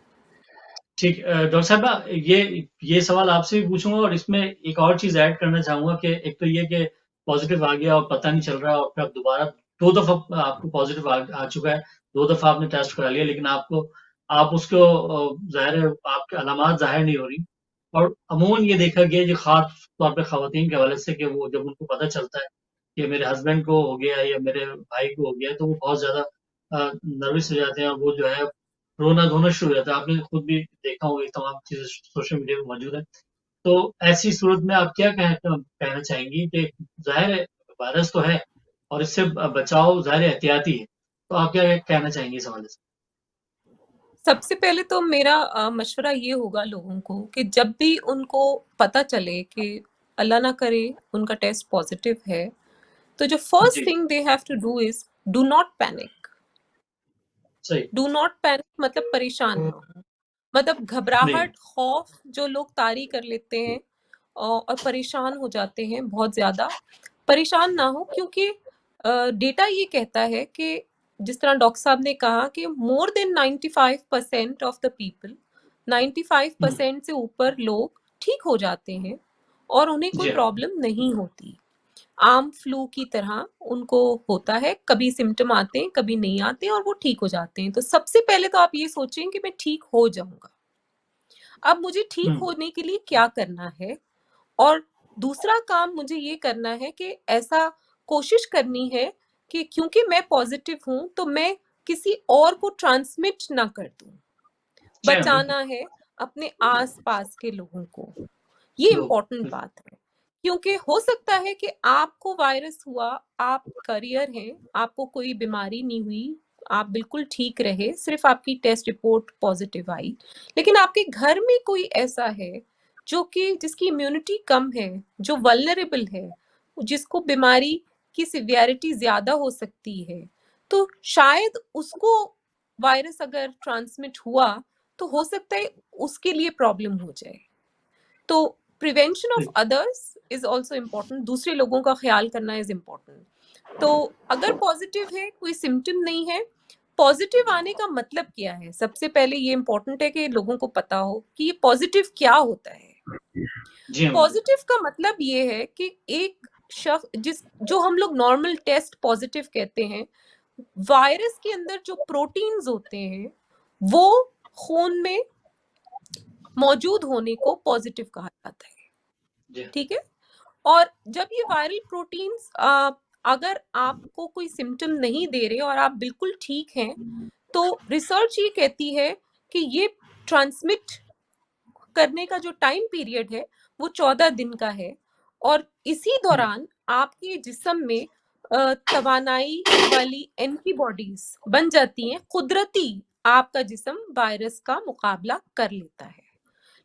ठीक। डॉक्टर साहबा, ये सवाल आपसे भी पूछूंगा, और इसमें एक और चीज ऐड करना चाहूंगा कि एक तो ये कि पॉजिटिव आ गया और पता नहीं चल रहा, और फिर अब दोबारा 2 दफा आपको पॉजिटिव आ चुका है, 2 दफा आपने टेस्ट करा लिया, लेकिन आप उसको जाहिर है आपके अलामात जाहिर नहीं हो रही। और अमूमन ये देखा गया जो खास तौर पे खवातीन के हवाले से कि वो जब उनको पता चलता है कि मेरे हस्बैंड को हो गया है या मेरे भाई को हो गया है, तो वो बहुत ज्यादा नर्वस हो जाते हैं, और वो जो है रोना धोना शुरू हो जाता है। आपने खुद भी देखा होगा, ये तमाम चीजें सोशल मीडिया पे मौजूद है। तो ऐसी सूरत में आप क्या कहना चाहेंगी कि जाहिर है वायरस तो है और इससे बचाव जाहिर है एहतियाती है, तो आप क्या कहना चाहेंगी इस हवाले से? सबसे पहले तो मेरा मशवरा ये होगा लोगों को कि जब भी उनको पता चले कि अल्लाह ना करे उनका टेस्ट पॉजिटिव है, तो जो फर्स्ट जी thing they have to do is do not panic. सही। डू नॉट पैनिक मतलब परेशान ना हो, मतलब नहीं। घबराहट, खौफ जो लोग तारी कर लेते हैं और परेशान हो जाते हैं बहुत ज्यादा। परेशान ना हो, क्योंकि डेटा ये कहता है कि जिस तरह डॉक्टर साहब ने कहा कि more than 95% of the people, 95% से ऊपर लोग ठीक हो जाते हैं और उन्हें कोई जी प्रॉब्लम नहीं होती। आम फ्लू की तरह उनको होता है, कभी सिम्टम आते हैं कभी नहीं आते हैं और वो ठीक हो जाते हैं। तो सबसे पहले तो आप ये सोचें कि मैं ठीक हो जाऊंगा। अब मुझे ठीक होने के लिए क्या करना है, और दूसरा काम मुझे ये करना है कि ऐसा कोशिश करनी है कि क्योंकि मैं पॉजिटिव हूं तो मैं किसी और को ट्रांसमिट ना कर दूं। जी हाँ, बिल्कुल। बचाना है अपने आसपास के लोगों को। ये इम्पोर्टेंट बात है, क्योंकि हो सकता है कि आपको वायरस हुआ, आप करियर हैं, आपको कोई बीमारी नहीं हुई, आप बिल्कुल ठीक रहे, सिर्फ आपकी टेस्ट रिपोर्ट पॉजिटिव आई, लेकिन आपके घर में कोई ऐसा है जो कि जिसकी इम्यूनिटी कम है, जो वल्नरेबल है, जिसको बीमारी की सिवियरिटी ज्यादा हो सकती है, तो शायद उसको वायरस अगर ट्रांसमिट हुआ तो हो सकता है उसके लिए प्रॉब्लम हो जाए। तो prevention of others is also important, दूसरे लोगों का ख्याल करना इज इम्पोर्टेंट। तो अगर पॉजिटिव है, कोई सिम्टम नहीं है, पॉजिटिव आने का मतलब क्या है? सबसे पहले ये इम्पोर्टेंट है कि लोगों को पता हो कि ये पॉजिटिव क्या होता है। जी हाँ मैडम। पॉजिटिव का मतलब ये है कि एक शख्स जो हम लोग नॉर्मल टेस्ट पॉजिटिव कहते हैं, वायरस के अंदर जो प्रोटीन्स होते हैं वो खून में मौजूद होने को पॉजिटिव कहा जाता है। जी हाँ। ठीक है। और जब ये वायरल प्रोटीन्स अगर आपको कोई सिम्टम नहीं दे रहे और आप बिल्कुल ठीक हैं, तो रिसर्च ये कहती है कि ये ट्रांसमिट करने का जो टाइम पीरियड है वो 14 दिन का है, और इसी दौरान आपके जिस्म में तवानाई वाली एंटीबॉडीज बन जाती हैं, कुदरती आपका जिस्म वायरस का मुकाबला कर लेता है।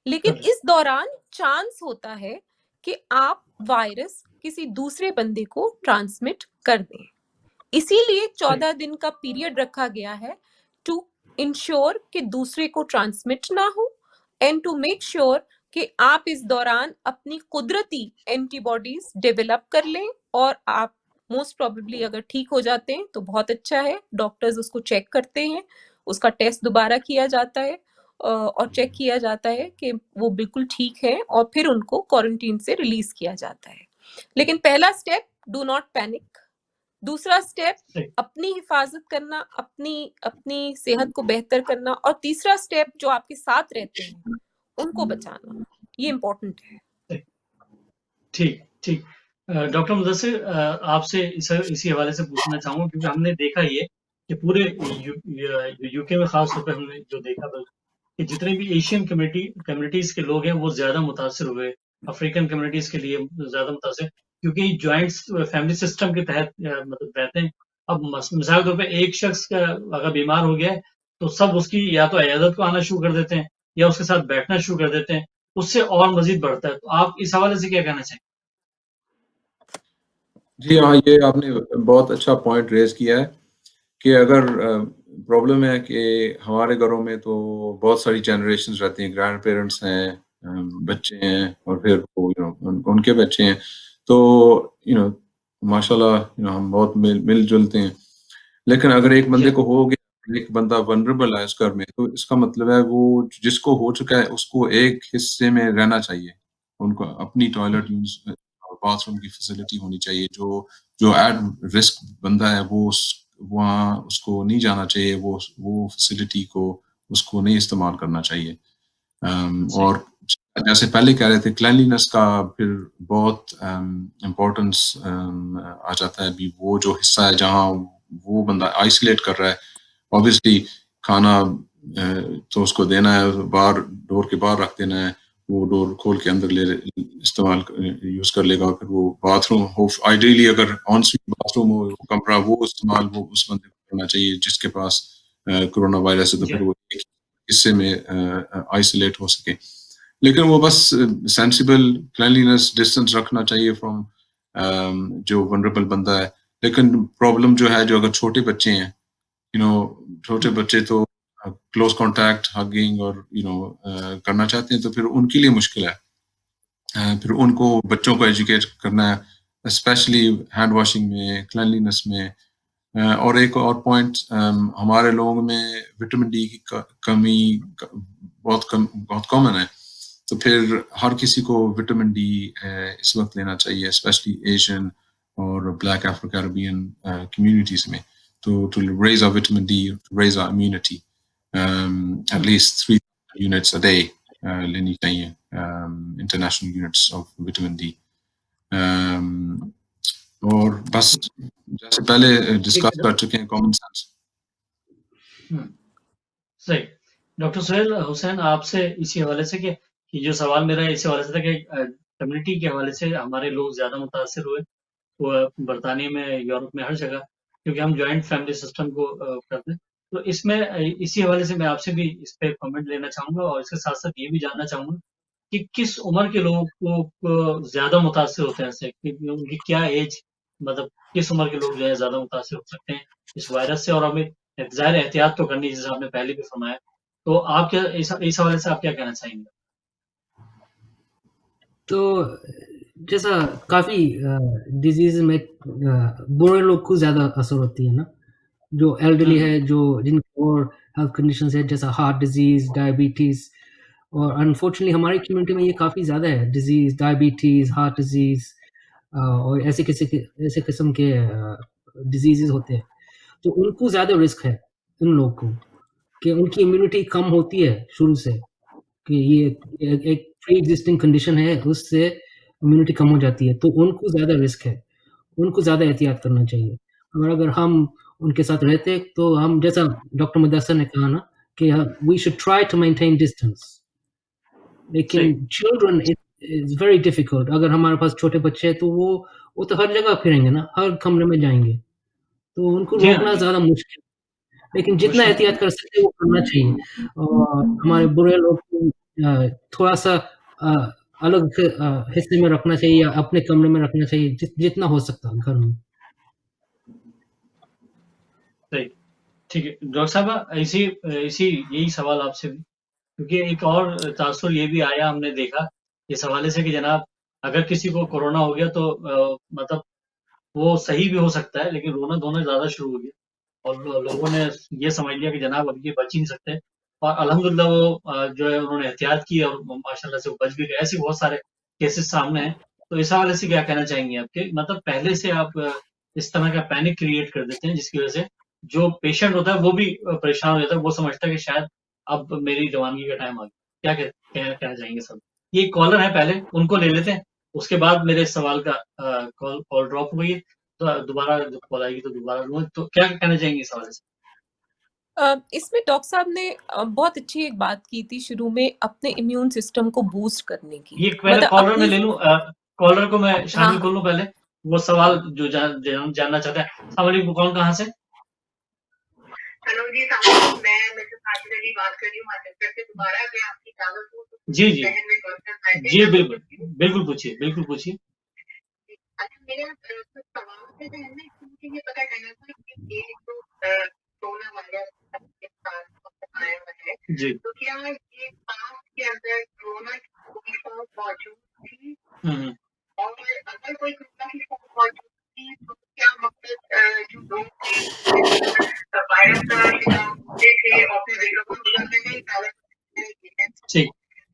लेकिन कर इस दौरान चांस होता है कि आप वायरस किसी दूसरे बंदे को ट्रांसमिट कर दें। इसीलिए 14 दिन का पीरियड रखा गया है टू इंश्योर कि दूसरे को ट्रांसमिट ना हो, एंड टू मेक श्योर कि आप इस दौरान अपनी कुदरती एंटीबॉडीज डेवलप कर लें, और आप मोस्ट प्रोबेबली अगर ठीक हो जाते हैं तो बहुत अच्छा है। डॉक्टर्स उसको चेक करते हैं, उसका टेस्ट दोबारा किया जाता है और चेक किया जाता है कि वो बिल्कुल ठीक है, और फिर उनको क्वारंटीन से रिलीज किया जाता है। लेकिन पहला स्टेप, डू नॉट पैनिक। दूसरा स्टेप, सही। अपनी हिफाजत करना, अपनी सेहत को बेहतर करना, और तीसरा स्टेप जो आपके साथ रहते हैं उनको बचाना, ये इम्पोर्टेंट है। ठीक ठीक। डॉक्टर मुदस्सिर, आपसे इसी हवाले से पूछना चाहूंगा, क्योंकि हमने देखा ये कि पूरे यूके में खास तौर पे हमने जो देखा था कि जितने भी एशियन कम्युनिटीज के लोग हैं वो ज्यादा मुतासर हुए, अफ्रीकन कम्युनिटीज के लिए ज्यादा मुतासर, क्योंकि जॉइंट फैमिली सिस्टम के तहत मतलब रहते हैं। अब मिसाल के तौर पे एक शख्स का अगर बीमार हो गया है तो सब उसकी या तो इयादत को आना शुरू कर देते हैं या उसके साथ बैठना शुरू कर देते हैं, उससे और मजीद बढ़ता है। तो आप इस हवाले से क्या कहना चाहेंगे? जी हाँ, ये आपने बहुत अच्छा पॉइंट रेज किया है कि अगर प्रॉब्लम है कि हमारे घरों में तो बहुत सारी जनरेशन्स रहती हैं, ग्रैंड पेरेंट्स हैं, बच्चे हैं, और फिर वो उनके बच्चे हैं, तो माशाल्लाह हम बहुत मिल जुलते हैं। लेकिन अगर एक बंदे को हो गया, एक बंदा वनरेबल है इस घर में, तो इसका मतलब है वो जिसको हो चुका है उसको एक हिस्से में रहना चाहिए, उनको अपनी टॉयलेट यूज और बाथरूम की फैसिलिटी होनी चाहिए। जो जो एट रिस्क बंदा है वो वहाँ उसको नहीं जाना चाहिए, वो फैसिलिटी को उसको नहीं इस्तेमाल करना चाहिए। और जैसे पहले कह रहे थे, क्लीनलीनेस का फिर बहुत इम्पोर्टेंस आ जाता है। अभी वो जो हिस्सा है जहाँ वो बंदा आइसोलेट कर रहा है, ऑब्वियसली खाना तो उसको देना है, बाहर डोर के बाहर रख देना है, वो डोर खोल के अंदर इस्तेमाल यूज कर लेगा। फिर वो बाथरूम हो, आइडियली अगर ऑन स्वीट बाथरूम हो कमरा, वो इस्तेमाल वो उस बंदे को करना चाहिए जिसके पास कोरोना वायरस है, तो फिर वो इससे में आइसोलेट हो सके। लेकिन वो बस सेंसिबल क्लीनलीनेस, डिस्टेंस रखना चाहिए फ्रॉम जो वनरेबल बंदा है। लेकिन प्रॉब्लम जो है, जो अगर छोटे बच्चे हैं, छोटे बच्चे तो क्लोज कांटेक्ट, हगिंग और करना चाहते हैं, तो फिर उनके लिए मुश्किल है। फिर उनको, बच्चों को एजुकेट करना है, स्पेशली हैंड वॉशिंग में, क्लीनलीनेस में। और एक और पॉइंट, हमारे लोगों में विटामिन डी की कमी बहुत कॉमन है, तो फिर हर किसी को विटामिन डी इस वक्त लेना चाहिए, स्पेशली एशियन और ब्लैक अफ्रो कैरिबियन कम्युनिटीज में, to raise our vitamin D, to raise our immunity, at least 3 units a day लेनी चाहिए, international units of vitamin D. और बस जैसे पहले डिस्कस कर चुके हैं, कॉमन सेंस। सही। डॉक्टर सुहेल हुसैन, आपसे इसी हवाले से कि जो सवाल मेरा इसी हवाले से था कि कम्युनिटी के हवाले से हमारे लोग ज्यादा मुतासर हुए, वो बरतानिया में, यूरोप में, हर जगह, क्योंकि हम जॉइंट फैमिली सिस्टम को करते हैं। तो इसमें इसी हवाले से मैं आपसे भी इस पे कमेंट लेना चाहूंगा, और इसके साथ साथ ये भी जानना चाहूंगा कि किस उम्र के लोगों को ज्यादा मुतासर होते हैं ऐसे, उनकी क्या एज, मतलब किस उम्र के लोग जो है ज्यादा मुतासर हो सकते हैं इस वायरस से, और हमें ज़ाहिर एहतियात तो करनी है, जैसे आपने पहले भी फरमाया। तो आप क्या इस हवाले से आप क्या कहना चाहेंगे? तो जैसा काफ़ी डिज़ीज़ में बूढ़े लोग को ज़्यादा असर होती है ना, जो एल्डरली है, जो जिनकी और हेल्थ कंडीशंस है, जैसा हार्ट डिज़ीज़, डायबिटीज़, और अनफॉर्चुनेटली हमारी कम्युनिटी में ये काफ़ी ज़्यादा है, डिज़ीज़, डायबिटीज़, हार्ट डिज़ीज़, और ऐसे किस्म के डिज़ीज़ेज़ होते हैं। तो उनको ज़्यादा रिस्क है, उन लोगों को, कि उनकी इम्यूनिटी कम होती है शुरू से, कि ये एक प्री एग्जिस्टिंग कंडीशन है, उससे इम्यूनिटी कम हो जाती है, तो उनको ज़्यादा रिस्क है, उनको ज़्यादा एहतियात करना चाहिए। और अगर हम उनके साथ रहते, तो हम, जैसा डॉक्टर मुदस्सिर ने कहा ना, कि we should try to maintain distance. लेकिन चिल्ड्रन इज़ वेरी डिफिकल्ट। अगर हमारे पास छोटे बच्चे हैं, तो वो तो हर जगह फिरेंगे ना, हर कमरे में जाएँगे, तो उनको जी हाँ, रोकना जी। ज़्यादा मुश्किल, लेकिन जितना मुश्किल एहतियात कर सकते हैं वो करना चाहिए। और हमारे बूढ़े लोग को थोड़ा-सा अलग हिस्से में रखना चाहिए, या अपने कमरे में रखना चाहिए, जितना हो सकता है घर में। सही, ठीक है। डॉक्टर साहब, इसी यही सवाल आपसे भी, क्योंकि एक और तासुर ये भी आया, हमने देखा इस हवाले से कि जनाब, अगर किसी को कोरोना हो गया तो मतलब वो सही भी हो सकता है, लेकिन रोना-धोना ज़्यादा शुरू हो गया, और लोगों ने ये समझ लिया कि जनाब अब ये बच ही नहीं सकते, और अल्हम्दुलिल्लाह वो जो है उन्होंने एहतियात की और माशाल्लाह से वो बच भी गए। ऐसे बहुत सारे केसेस सामने हैं। तो इस हवाले से क्या कहना चाहेंगे आप, कि मतलब पहले से आप इस तरह का पैनिक क्रिएट कर देते हैं, जिसकी वजह से जो पेशेंट होता है वो भी परेशान हो जाता है, वो समझता है कि शायद अब मेरी रवानगी का टाइम आ गया। क्या कहना चाहेंगे सर? ये कॉलर है, पहले उनको ले लेते हैं, उसके बाद मेरे सवाल का कॉल ड्रॉप हो गई है, तो दोबारा जब कॉल आएगी तो दोबारा लूँगा। तो क्या कहना चाहेंगे इस हवाले से? इसमें डॉक्टर साहब ने बहुत अच्छी एक बात की थी शुरू में, अपने इम्यून सिस्टम को बूस्ट करने की, ये पहले मतलब कॉलर में अपनी, ले लूँ, कॉलर को मैं शामिल हाँ कर लूँ पहले, वो सवाल जो जानना चाहते हैं। अस्सलाम वालेकुम, कौन कहाँ से? हेलो जी, सलाम। मैं मिसेस साजिद अली बात कर रही हूँ मैनचेस्टर से। दोबारा अगर आपकी इजाजत हो तो जी, जी। बहन में क्वेश्चन जी, बिल्कुल। बिल्कुल पूछिए, बिल्कुल पूछिए। अच्छा, मेरा कुछ सवाल थे जहन में, कि मुझे ये पता करना था कि ये जो कोरोना वायरस पाकिस्तान में आया हुआ है, जी। तो क्या ये पास्ट के अंदर कोरोना की कोई फॉर्म मौजूद थी? हुँ, हुँ। और अगर कोई कोरोना की फॉर्म मौजूद थी, तो क्या मतलब जो लोग थे इस वायरस का शिकार होते थे और फिर रिकवर हो जाते थे, पहला सवाल ये है। ठीक।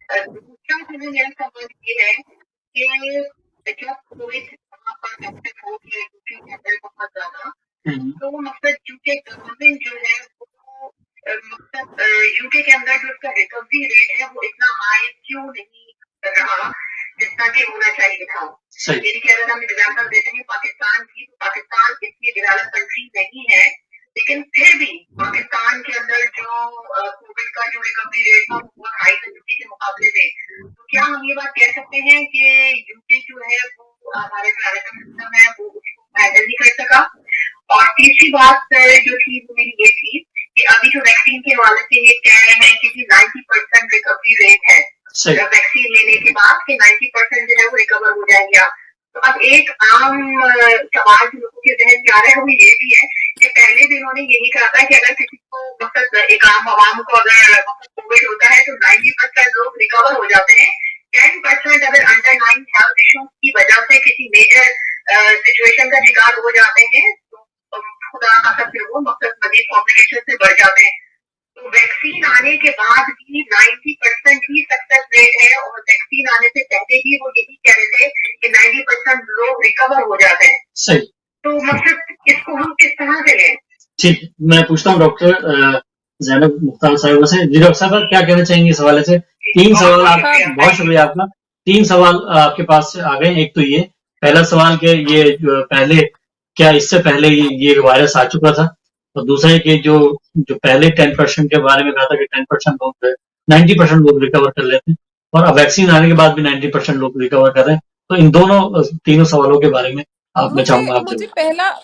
दूसरा सवाल मेरा सवाल ये है कि जब कोविड वहाँ पर एक्टिव हो गया यूके के अंदर बहुत ज्यादा, हुँ, हुँ। तो मतलब यूके गवर्नमेंट जो है वो मतलब यूके के अंदर जो उसका रिकवरी रेट है वो इतना हाई क्यों नहीं रहा जितना कि होना चाहिए था। सही। यानी कि अगर हम एग्जाम्पल देते हैं पाकिस्तान की, तो पाकिस्तान इतनी डेवलप कंट्री नहीं है, लेकिन फिर भी पाकिस्तान के अंदर जो कोविड का जो रिकवरी रेट था वो बहुत हाई था यूके के मुकाबले में। तो क्या हम ये बात कह सकते हैं कि यूके जो है वो हमारे जो मेडिकल सिस्टम है वो उसको हैंडल नहीं कर सका? और तीसरी बात जो थी वो मेरी ये थी कि अभी जो वैक्सीन के हवाले से ये कह रहे हैं कि 90% रिकवरी रेट है सही। वैक्सीन लेने के बाद, कि 90% जो है वो रिकवर हो जाएंगे आप। तो अब एक आम सवाल जो लोगों के जहन में आ रहा है वो ये भी है कि पहले भी इन्होंने यही कहा था कि अगर किसी को मतलब एक आम आवाम को अगर कोविड होता है तो 90% लोग रिकवर हो जाते हैं, 10% अगर अंडरलाइन हेल्थ इश्यूज की वजह से किसी मेजर सिचुएशन का शिकार हो जाते हैं, तो खुदा ना करे वो मतलब मजीद कॉम्प्लिकेशन से बढ़ जाते हैं। तो वैक्सीन आने के बाद भी 90% ही सक्सेस रेट है, और वैक्सीन आने से पहले भी वो यही कह रहे थे कि 90% लोग रिकवर हो जाते हैं। सही। तो मतलब इसको हम किस तरह से लें? ठीक, मैं पूछता हूँ डॉक्टर ज़ैनब मुख्तार साहिबा से। जी डॉक्टर साहब, क्या कहना चाहेंगे इस हवाले से? 3 सवाल आप, बहुत शुक्रिया आपका। 3 सवाल आपके पास से आ गए। एक तो ये, पहला सवाल कि ये जो पहले, क्या इससे पहले ये वायरस आ चुका था? और दूसरा है कि जो पहले 10% के बारे में कहा था कि 10% लोग 90% लोग रिकवर कर लेते हैं, और अब वैक्सीन आने के बाद भी 90% लोग रिकवर कर रहे हैं। तो इन दोनों तीनों सवालों के बारे में मैं चाहूंगा आपसे। मुझे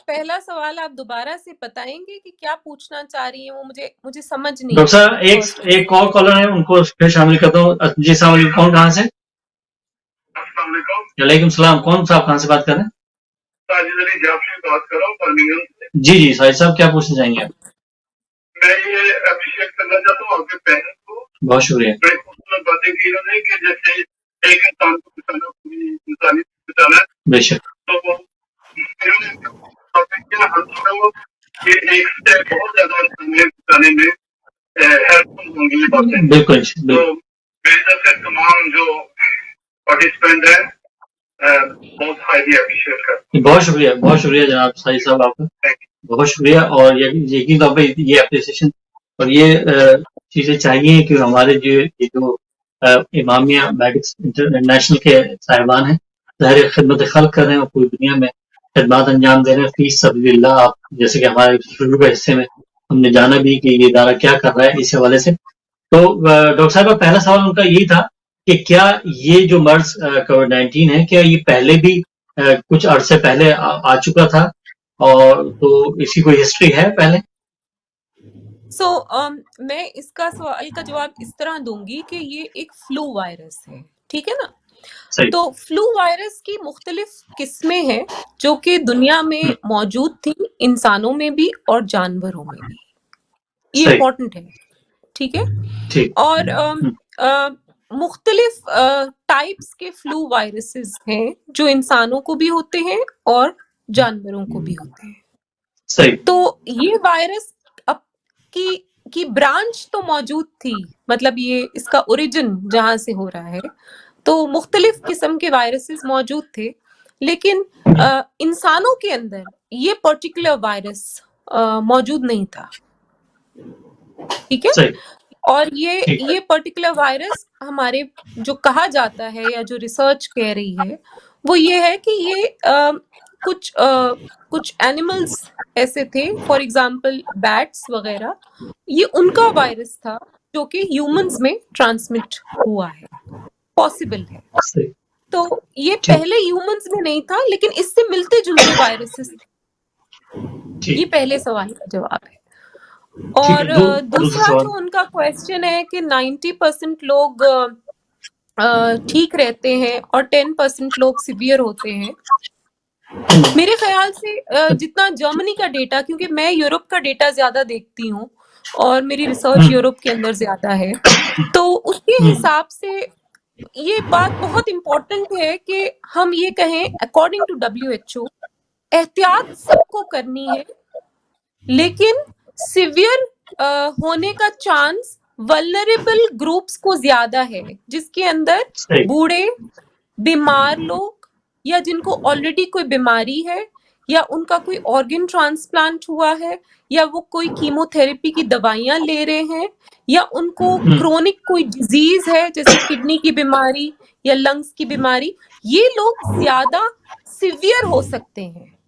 पहला सवाल आप दोबारा से बताएंगे कि क्या पूछना चाह रही हैं, वो मुझे समझ नहीं डॉक्टर आया। साहब, एक और कॉलर है, उनको फिर शामिल करता हूँ। जी अस्सलाम वालेकुम, कौन कहाँ से? वालेकुम सलाम, कौन साहब कहाँ से बात कर रहे हैं? साजिद अली जाफरी बात कर रहा हूँ बर्मिंघम से। जी साहिद साहब, क्या पूछना चाहेंगे आप? मैं ये अप्रिशिएट करना चाहता हूँ आपके पैनल को। बहुत शुक्रिया। बड़ी खूबसूरत बातें की उन्होंने कि जैसे एक इंसान को बचाना, पूरी इंसानियत को बचाना है, बेशक। तो वो इन्होंने किया, हम लोग ये एक स्टेप बहुत ज्यादा इंसानियत बचाने में हेल्पफुल होंगी ये बातें। बिल्कुल तो मेरी तरफ से तमाम जो पार्टिसिपेंट है बहुत हाईली अप्रिशिएट करता हूँ। बहुत शुक्रिया जनाब साहिद साहब आपका, Thank you. बहुत शुक्रिया। और यकीन तौर पर ये अप्रिसिएशन और ये चीजें चाहिए कि हमारे जो इमामिया मेडिक्स इंटरनेशनल के साहिबान हैं, ज़ाहिर खिदमत खल्क कर रहे हैं और पूरी दुनिया में खिदमत अंजाम दे रहे हैं फी सबिलिल्लाह। आप जैसे कि हमारे शुरू के हिस्से में हमने जाना भी कि ये इदारा क्या कर रहा है इस हवाले से। तो डॉक्टर साहब का पहला सवाल उनका यही था कि क्या ये जो मर्ज कोविड-19 है, क्या ये पहले भी कुछ अरसे पहले आ चुका था, और तो इसकी कोई हिस्ट्री है पहले? मैं इसका सवाल का जवाब इस तरह दूंगी कि ये एक फ्लू वायरस है, ठीक है ना। सही। तो फ्लू वायरस की मुख्तलिफ किस्में हैं जो कि दुनिया में मौजूद थी, इंसानों में भी और जानवरों में भी। ये सही। इम्पोर्टेंट है, ठीक है। ठीक। और मुख्तलिफ टाइप्स के फ्लू वायरसेस हैं जो इंसानों को भी होते हैं और जानवरों को भी होते हैं। सही। तो ये वायरस अब की ब्रांच तो मौजूद थी, मतलब ये इसका ओरिजिन जहां से हो रहा है, तो मुख्तलिफ किस्म के वायरसेस मौजूद थे, लेकिन इंसानों के अंदर ये पर्टिकुलर वायरस मौजूद नहीं था, ठीक है। सही। और ये पर्टिकुलर वायरस हमारे जो कहा जाता है या जो रिसर्च कह रही है वो ये है कि ये कुछ एनिमल्स ऐसे थे, फॉर एग्जांपल बैट्स वगैरह, ये उनका वायरस था जो कि ह्यूमंस में ट्रांसमिट हुआ है, पॉसिबल है। सही। तो ये पहले ह्यूमंस में नहीं था, लेकिन इससे मिलते जुलते वायरसेस थे। ये पहले सवाल का जवाब है। और दूसरा जो उनका क्वेश्चन है कि 90% लोग ठीक रहते हैं और 10% लोग सिवियर होते हैं। मेरे ख्याल से जितना जर्मनी का डेटा, क्योंकि मैं यूरोप का डेटा ज्यादा देखती हूँ और मेरी रिसर्च यूरोप के अंदर ज्यादा है, तो उसके हिसाब से ये बात बहुत इम्पोर्टेंट है कि हम ये कहें अकॉर्डिंग टू WHO एहतियात सबको करनी है, लेकिन सिवियर होने का चांस वल्नरेबल ग्रुप्स को ज्यादा है, जिसके अंदर बूढ़े, बीमार लोग, या जिनको ऑलरेडी कोई बीमारी है, या उनका कोई ऑर्गन ट्रांसप्लांट हुआ है, या वो कोई कीमोथेरेपी की दवाइयां ले रहे हैं, या उनको क्रोनिक कोई डिजीज है जैसे किडनी की बीमारी या लंग्स की बीमारी, ये लोग ज्यादा सिवियर हो सकते हैं।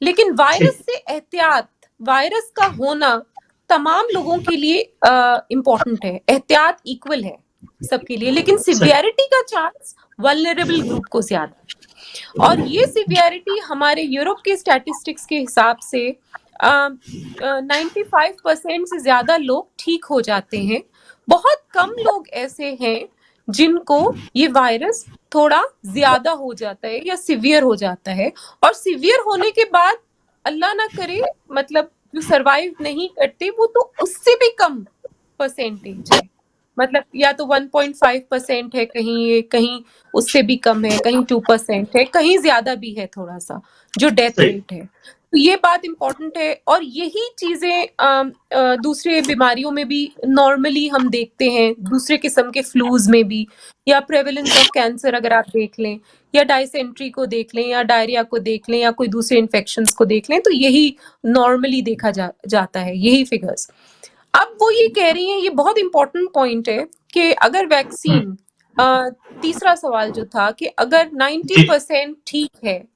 लेकिन वायरस से एहतियात, वायरस का होना तमाम लोगों के लिए इम्पोर्टेंट है, एहतियात इक्वल है सबके लिए, लेकिन सिवियरिटी का चांस वल्नरेबल ग्रुप को ज्यादा। और ये सिवियरिटी हमारे यूरोप के स्टैटिस्टिक्स के हिसाब से 95% से ज्यादा लोग ठीक हो जाते हैं। बहुत कम लोग ऐसे हैं जिनको ये वायरस थोड़ा ज्यादा हो जाता है या सिवियर हो जाता है, और सिवियर होने के बाद अल्लाह ना करे, मतलब जो सरवाइव नहीं करते वो तो उससे भी कम परसेंटेज है, मतलब या तो 1.5% है, कहीं उससे भी कम है, कहीं 2% है, कहीं ज्यादा भी है थोड़ा सा जो डेथ रेट है। तो ये बात इम्पोर्टेंट है, और यही चीजें दूसरे बीमारियों में भी नॉर्मली हम देखते हैं, दूसरे किस्म के फ्लूज में भी, या प्रेवलेंस ऑफ कैंसर अगर आप देख लें, या डायसेंट्री को देख लें, या डायरिया को देख लें, या कोई दूसरे इन्फेक्शंस को देख लें, तो यही नॉर्मली देखा जाता है, यही फिगर्स। अब वो ये कह रही हैं, ये बहुत इंपॉर्टेंट पॉइंट है कि अगर वैक्सीन, तीसरा सवाल जो था कि अगर 90% ठीक है,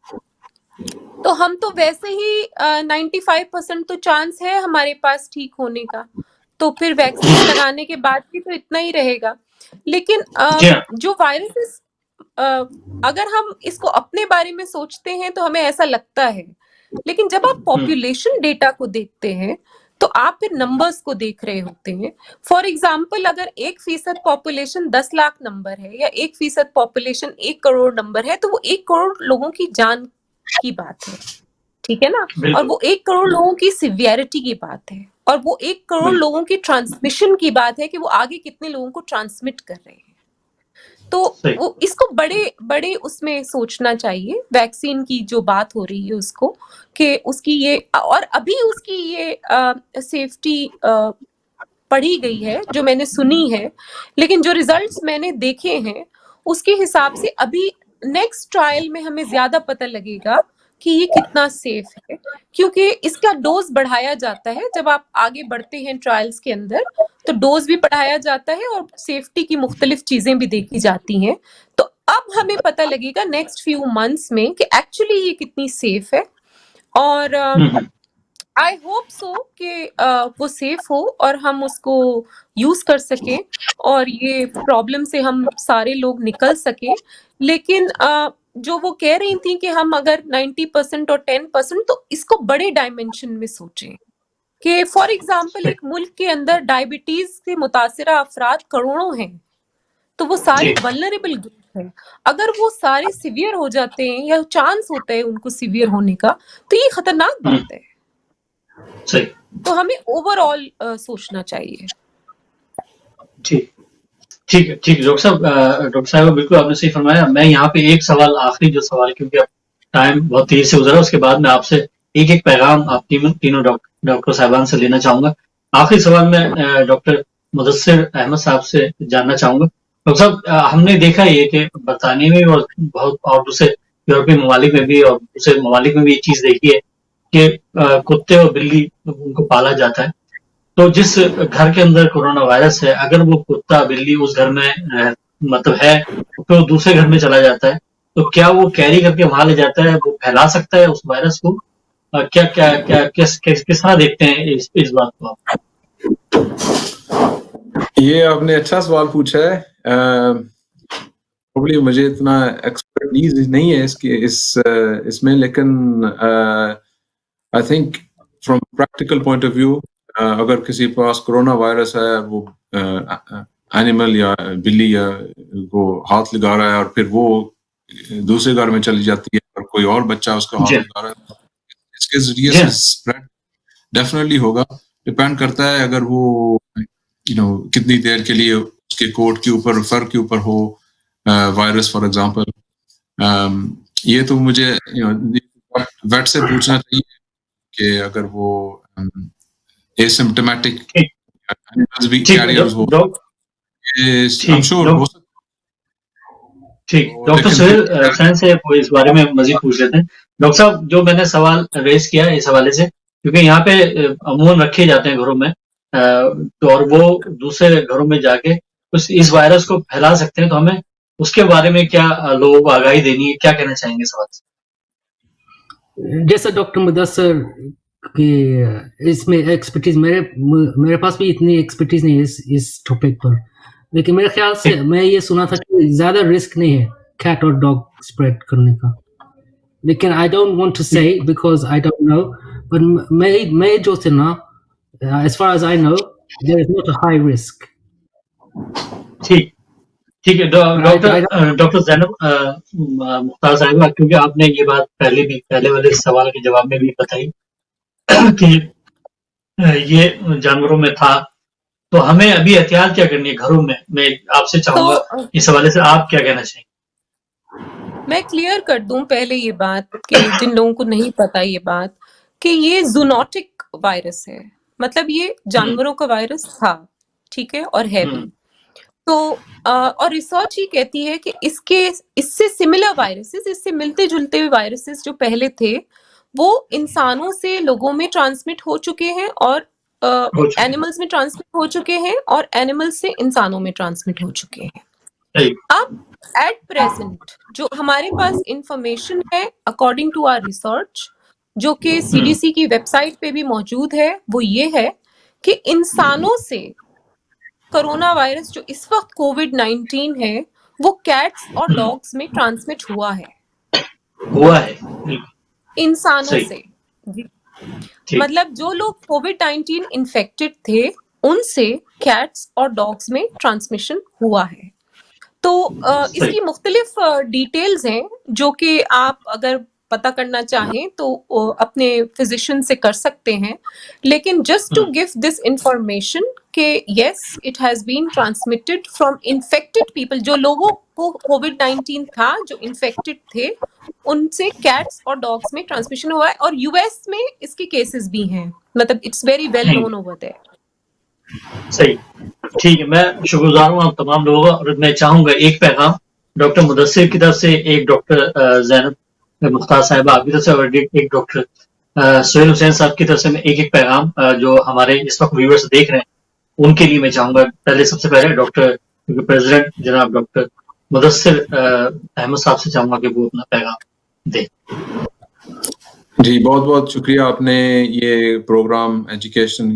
तो हम तो वैसे ही 95% तो चांस है हमारे पास ठीक होने का, तो फिर वैक्सीन लगाने के बाद भी तो इतना ही रहेगा। लेकिन जो वायरसेस, अगर हम इसको अपने बारे में सोचते हैं तो हमें ऐसा लगता है, लेकिन जब आप पॉपुलेशन डेटा को देखते हैं तो आप फिर नंबर्स को देख रहे होते हैं। फॉर एग्जाम्पल, अगर 1% पॉपुलेशन 10 लाख नंबर है, या 1% पॉपुलेशन 1 करोड़ नंबर है, तो वो 1 करोड़ लोगों की जान की बात है, ठीक है ना। और बिल्कुल वो 1 करोड़ लोगों की सिवियरिटी की बात है, और वो 1 करोड़ बिल्कुल लोगों की ट्रांसमिशन की बात है कि वो आगे कितने लोगों को ट्रांसमिट कर रहे हैं। तो सही वो इसको बड़े बड़े उसमें सोचना चाहिए, वैक्सीन की जो बात हो रही है उसको, कि उसकी ये, और अभी उसकी ये सेफ्टी पढ़ी गई है जो मैंने सुनी है, लेकिन जो रिजल्ट्स मैंने देखे हैं उसके हिसाब से अभी नेक्स्ट ट्रायल में हमें ज्यादा पता लगेगा कि ये कितना सेफ है, क्योंकि इसका डोज बढ़ाया जाता है जब आप आगे बढ़ते हैं ट्रायल्स के अंदर, तो डोज भी बढ़ाया जाता है और सेफ्टी की मुख्तलिफ चीजें भी देखी जाती हैं। तो अब हमें पता लगेगा नेक्स्ट फ्यू मंथ्स में कि एक्चुअली ये कितनी सेफ है। और हम्म, आई होप सो कि वो सेफ हो और हम उसको यूज कर सकें और ये प्रॉब्लम से हम सारे लोग निकल सकें। लेकिन जो वो कह रही थी कि हम अगर 90% और 10%, तो इसको बड़े डायमेंशन में सोचें कि फॉर एग्जाम्पल एक मुल्क के अंदर डायबिटीज से मुतासिरा अफराद करोड़ों हैं, तो वो सारे जी वल्नरेबल ग्रुप हैं। अगर वो सारे सिवियर हो जाते हैं या चांस होता है उनको सिवियर होने का, तो ये खतरनाक हम्म, बात है। सही तो हमें ओवरऑल सोचना चाहिए। ठीक ठीक है ठीक है डॉक्टर साहब बिल्कुल आपने सही फरमाया। मैं यहाँ पे एक सवाल, आखिरी जो सवाल, क्योंकि अब टाइम बहुत तेज से गुजरा, उसके बाद मैं आपसे एक एक पैगाम आप तीनों डॉक्टर साहबान से लेना चाहूंगा। आखिरी सवाल मैं डॉक्टर मुदस्सिर अहमद साहब से जानना चाहूंगा। डॉक्टर साहब, हमने देखा ये कि बरतानिया में और बहुत और दूसरे यूरोपीय ममालिक में भी और दूसरे ममालिक में भी ये चीज देखी है कि कुत्ते और बिल्ली उनको पाला जाता है। तो जिस घर के अंदर कोरोना वायरस है, अगर वो कुत्ता बिल्ली उस घर में मतलब है, तो फिर वो दूसरे घर में चला जाता है, तो क्या वो कैरी करके वहां ले जाता है, वो फैला सकता है उस वायरस को? क्या क्या क्या किस तरह देखते हैं इस बात को आप? ये आपने अच्छा सवाल पूछा है। प्रोबब्ली मुझे इतना एक्सपर्टीज नहीं है इसमें, लेकिन I think from practical point of view, अगर किसी के पास कोरोना वायरस है, वो एनिमल या बिल्ली या को हाथ लगा रहा है और फिर वो दूसरे घर में चली जाती है और कोई और बच्चा उसका हाथ जी लगा रहा है, इसके जरिए जी से स्प्रेड डेफिनेटली होगा। डिपेंड करता है अगर वो कितनी देर के लिए उसके कोट के ऊपर, फर के ऊपर हो वायरस फॉर एग्जांपल। ये तो मुझे वेट से पूछना चाहिए कि अगर वो एसिम्प्टोमेटिक ठीक एनिमल्स भी ठीक कैरियर्स हो, आई एम ठीक श्योर हो सकता ठीक है, डॉक्टर लेकिन सुहेल फिर सैन से वो इस बारे में मजीद पूछ लेते हैं। डॉक्टर साहब, जो मैंने सवाल रेज किया इस हवाले से, क्योंकि यहाँ पे अमूमन रखे जाते हैं घरों में, तो और वो दूसरे घरों में जाके इस वायरस को फैला सकते हैं, तो हमें उसके बारे में क्या लोगों को आगाही देनी है, क्या कहना चाहेंगे सवाल से? जैसा डॉक्टर मुदस्सर कि इसमें एक्सपर्टीज मेरे पास भी इतनी एक्सपर्टीज नहीं है इस टॉपिक पर, लेकिन मेरे ख्याल से मैं ये सुना था कि ज्यादा रिस्क नहीं है कैट और डॉग स्प्रेड करने का, लेकिन आई डोंट वांट टू से because I don't know, but मैं जो थे ना, as far as I know there is not a high risk. ठीक ठीक है डॉक्टर जैनब मुख्तार साहिबा, क्योंकि आपने ये बात पहले वाले सवाल के जवाब में भी बताई कि ये जानवरों में था, तो हमें अभी एहतियात क्या करनी है घरों में? मैं आपसे चाहूंगा तो इस हवाले से आप क्या कहना चाहेंगे? मैं क्लियर कर दूं पहले ये बात कि जिन लोगों को नहीं पता ये बात, कि ये जूनोटिक वायरस है, मतलब ये जानवरों का वायरस था, ठीक है, और है भी। तो और रिसर्च ये कहती है कि इससे सिमिलर वायरसेस, इससे मिलते जुलते हुए वायरसेस जो पहले थे, वो इंसानों से लोगों में ट्रांसमिट हो चुके हैं और हो चुके हैं। एनिमल्स में ट्रांसमिट हो चुके हैं और एनिमल्स से इंसानों में ट्रांसमिट हो चुके हैं। सही अब एट प्रेजेंट जो हमारे पास इंफॉर्मेशन है अकॉर्डिंग टू आवर रिसर्च, जो कि सीडीसी की वेबसाइट पे भी मौजूद है, वो ये है कि इंसानों से कोरोना वायरस जो इस वक्त कोविड-19 है, वो कैट्स और डॉग्स में ट्रांसमिट हुआ है, हुआ है, बिल्कुल इंसानों सही। से। जी। ठीक मतलब जो लोग कोविड-19 इन्फेक्टेड थे, उनसे कैट्स और डॉग्स में ट्रांसमिशन हुआ है। तो सही इसकी मुख्तलिफ डिटेल्स हैं जो कि आप अगर पता करना चाहें तो अपने फिजिशियन से कर सकते हैं, लेकिन just to give this information कि yes it has been transmitted from infected people, जो लोगों को कोविड-19 था, जो इन्फेक्टेड थे, उनसे कैट्स और डॉग्स में ट्रांसमिशन हुआ है, और यूएस में इसके केसेस भी हैं, मतलब it's very well known over there. सही, ठीक है। मैं शुक्रगुजार हूँ आप तमाम लोगों का, और मैं चाहूंगा एक पैगाम डॉक्टर मुदस्सिर की तरफ से, एक डॉक्टर ज़ैनब मुख्तार साहिबा आपकी तरफ से, और एक डॉक्टर सोहेल हुसैन साहब की तरफ से, मैं एक पैगाम जो हमारे इस वक्त व्यूअर्स देख रहे हैं उनके लिए मैं चाहूंगा। सबसे पहले डॉक्टर प्रेसिडेंट जनाब डॉक्टर मुदस्सिर अहमद साहब से चाहूंगा कि वो अपना पैगाम दें। जी, बहुत बहुत शुक्रिया। आपने ये प्रोग्राम एजुकेशन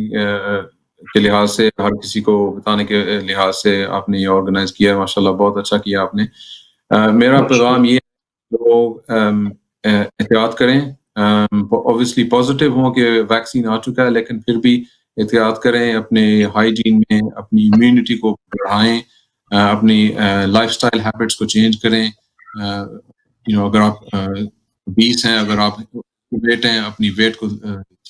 के लिहाज से, हर किसी को बताने के लिहाज से आपने ये ऑर्गेनाइज किया है, माशाल्लाह बहुत अच्छा किया आपने। मेरा पैगाम ये लोग एहतियात करें, ऑब्वियसली पॉजिटिव हों कि वैक्सीन आ चुका है, लेकिन फिर भी एहतियात करें, अपने हाइजीन में अपनी इम्यूनिटी को बढ़ाएं, अपनी लाइफस्टाइल हैबिट्स को चेंज करें। अगर आप 20 हैं, अगर आप वेट हैं, अपनी वेट को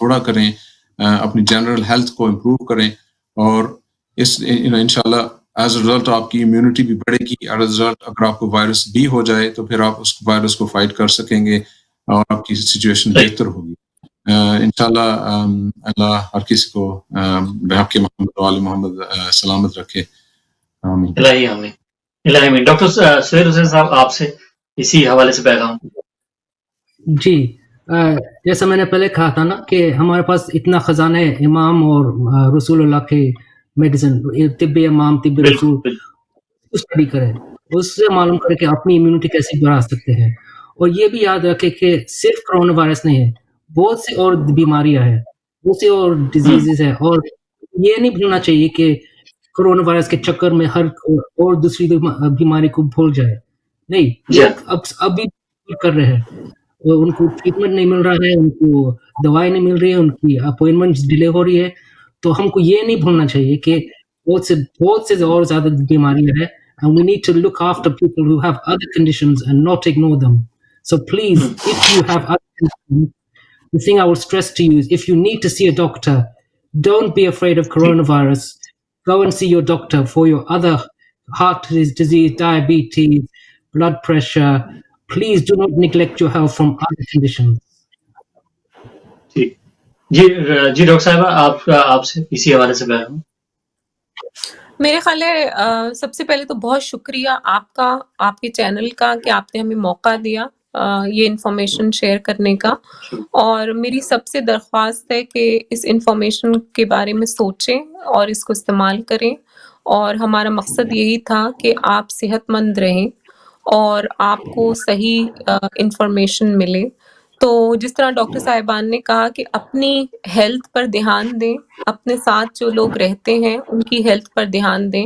थोड़ा करें, अपनी जनरल हेल्थ को इम्प्रूव करें, और इस इंशाल्लाह एज रिजल्ट आपकी इम्यूनिटी भी बढ़ेगी। एज रिजल्ट अगर आपको वायरस भी हो जाए तो फिर आप उस वायरस को फाइट कर सकेंगे और आपकी सिचुएशन बेहतर होगी इंशाल्लाह। अल्लाह हर किसी को बहक के मोहम्मद वाले मोहम्मद सलामत रखे। आमीन। इलाही आमीन, इलाही आमीन। डॉक्टर सोहेल हुसैन साहब आपसे इसी हवाले से पैगाम। जी, जैसा मैंने पहले कहा था ना कि हमारे पास इतना खजाना है इमाम और रसूलुल्लाह के मेडिसिन, तिब्बी इमाम तिब्बी रसूल, स्टडी करें, उससे मालूम करें कि अपनी इम्यूनिटी कैसे बढ़ा सकते हैं। और ये भी याद रखें कि सिर्फ कोरोना वायरस नहीं है, बहुत सी और बीमारियां हैं, बहुत सी और डिजीजेस है, और ये नहीं भूलना चाहिए कि कोरोना वायरस के चक्कर में हर और दूसरी बीमारी को भूल जाए। नहीं, लोग अब अभी कर रहे हैं, उनको ट्रीटमेंट नहीं मिल रहा है, उनको दवाई नहीं मिल रही है, उनकी अपॉइंटमेंट्स डिले हो रही है। तो हमको ये नहीं भूलना चाहिए कि बहुत से और ज़्यादा बीमारियां हैं, and we need to look after people who have other conditions and not ignore them. So please, if you have other conditions, the thing I would stress to you is if you need to see a doctor, don't be afraid of coronavirus. Go and see your doctor for your other heart disease, diabetes, blood pressure. Please do not neglect your health from other conditions. जी doctor साहिबा, आपसे इसी हवाले से बैठ हूँ। मेरे ख्याल है सबसे पहले तो बहुत शुक्रिया आपका, आपके चैनल का, कि आपने हमें मौका दिया ये इन्फॉर्मेशन शेयर करने का। और मेरी सबसे दरख्वास्त है कि इस इन्फॉर्मेशन के बारे में सोचें और इसको इस्तेमाल करें। और हमारा मकसद यही था कि आप सेहतमंद रहें और आपको सही इन्फॉर्मेशन मिले। तो जिस तरह डॉक्टर साहिबान ने कहा कि अपनी हेल्थ पर ध्यान दें, अपने साथ जो लोग रहते हैं उनकी हेल्थ पर ध्यान दें।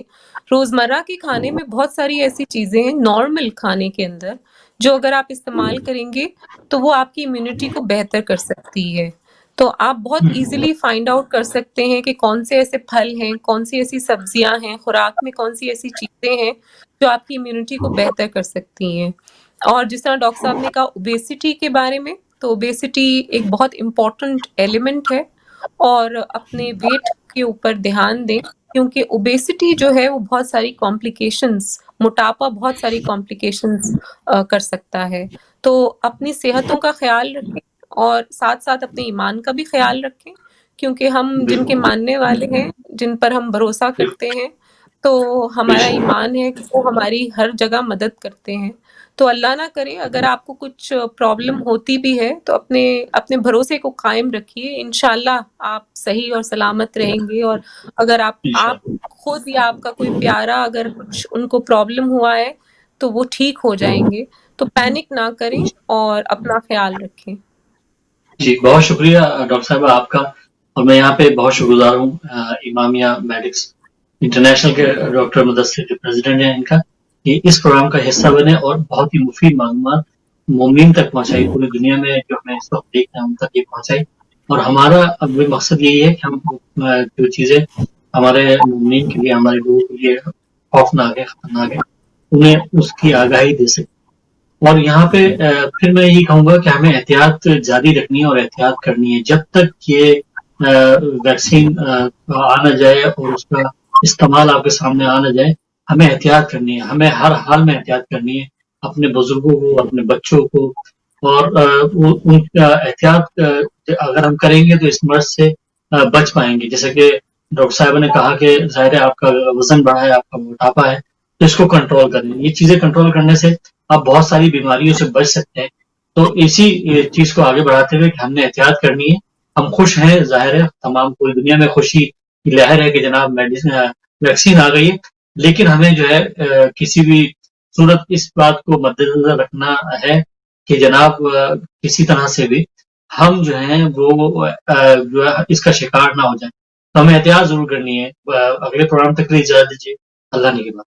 रोज़मर्रा के खाने में बहुत सारी ऐसी चीज़ें हैं नॉर्मल खाने के अंदर, जो अगर आप इस्तेमाल करेंगे तो वो आपकी इम्यूनिटी को बेहतर कर सकती है। तो आप बहुत ईज़िली फाइंड आउट कर सकते हैं कि कौन से ऐसे फल हैं, कौन सी ऐसी सब्जियां हैं, खुराक में कौन सी ऐसी चीज़ें हैं जो आपकी इम्यूनिटी को बेहतर कर सकती हैं। और जिस तरह डॉक्टर साहब ने कहा ओबेसिटी के बारे में, तो ओबेसिटी एक बहुत इम्पोर्टेंट एलिमेंट है, और अपने वेट के ऊपर ध्यान दें, क्योंकि ओबेसिटी जो है वो बहुत सारी कॉम्प्लिकेशंस, मोटापा बहुत सारी कॉम्प्लिकेशंस कर सकता है। तो अपनी सेहतों का ख्याल रखें और साथ-साथ अपने ईमान का भी ख्याल रखें, क्योंकि हम जिनके मानने वाले हैं, जिन पर हम भरोसा करते हैं, तो हमारा ईमान है कि वो हमारी हर जगह मदद करते हैं। तो अल्लाह ना करे अगर आपको कुछ प्रॉब्लम होती भी है तो अपने भरोसे को कायम रखिए, इंशाल्लाह आप सही और सलामत रहेंगे। और अगर आप खुद या आपका कोई प्यारा अगर कुछ उनको प्रॉब्लम हुआ है तो वो ठीक हो जाएंगे। तो पैनिक ना करें और अपना ख्याल रखें। जी, बहुत शुक्रिया डॉक्टर साहब आपका। और मैं यहाँ पे बहुत शुक्रगुजार हूँ इमामिया मेडिक्स इंटरनेशनल के डॉक्टर मुदस्सिर जो प्रेसिडेंट हैं इनका, कि इस प्रोग्राम का हिस्सा बने और बहुत ही मुफीद मालूमात मोमिन तक पहुँचाई, पूरी दुनिया में जो हमें इस वक्त देख रहे हैं उन तक ये पहुँचाई। और हमारा अब मकसद यही है कि हम जो चीज़ें हमारे मोमिन के लिए, हमारे लोगों के लिए खौफनाक है, खतरनाक है, उन्हें उसकी आगाही दे सकें। और यहाँ पे फिर मैं यही कहूंगा कि हमें एहतियात जारी रखनी है और एहतियात करनी है जब तक ये वैक्सीन आ न जाए और उसका इस्तेमाल आपके सामने आ न जाए। हमें एहतियात करनी है, हमें हर हाल में एहतियात करनी है, अपने बुजुर्गों को, अपने बच्चों को। और उनका एहतियात अगर हम करेंगे तो इस मर्ज से बच पाएंगे। जैसे कि डॉक्टर साहब ने कहा कि ज़ाहिर है आपका वजन बढ़ा है, आपका मोटापा है, तो इसको कंट्रोल करें। ये चीजें कंट्रोल करने से आप बहुत सारी बीमारियों से बच सकते हैं। तो इसी चीज को आगे बढ़ाते हुए कि हमने एहतियात करनी है। हम खुश हैं, जाहिर है तमाम पूरी दुनिया में खुशी की लहर है कि जनाब मेडिसिन वैक्सीन आ गई है, लेकिन हमें जो है किसी भी सूरत इस बात को मद्देनजर रखना है कि जनाब किसी तरह से भी हम जो है वो जो है इसका शिकार ना हो जाए। तो हमें एहतियात जरूर करनी है। अगले प्रोग्राम तक के लिए इजाजत दीजिए। अल्लाह ने के बाद।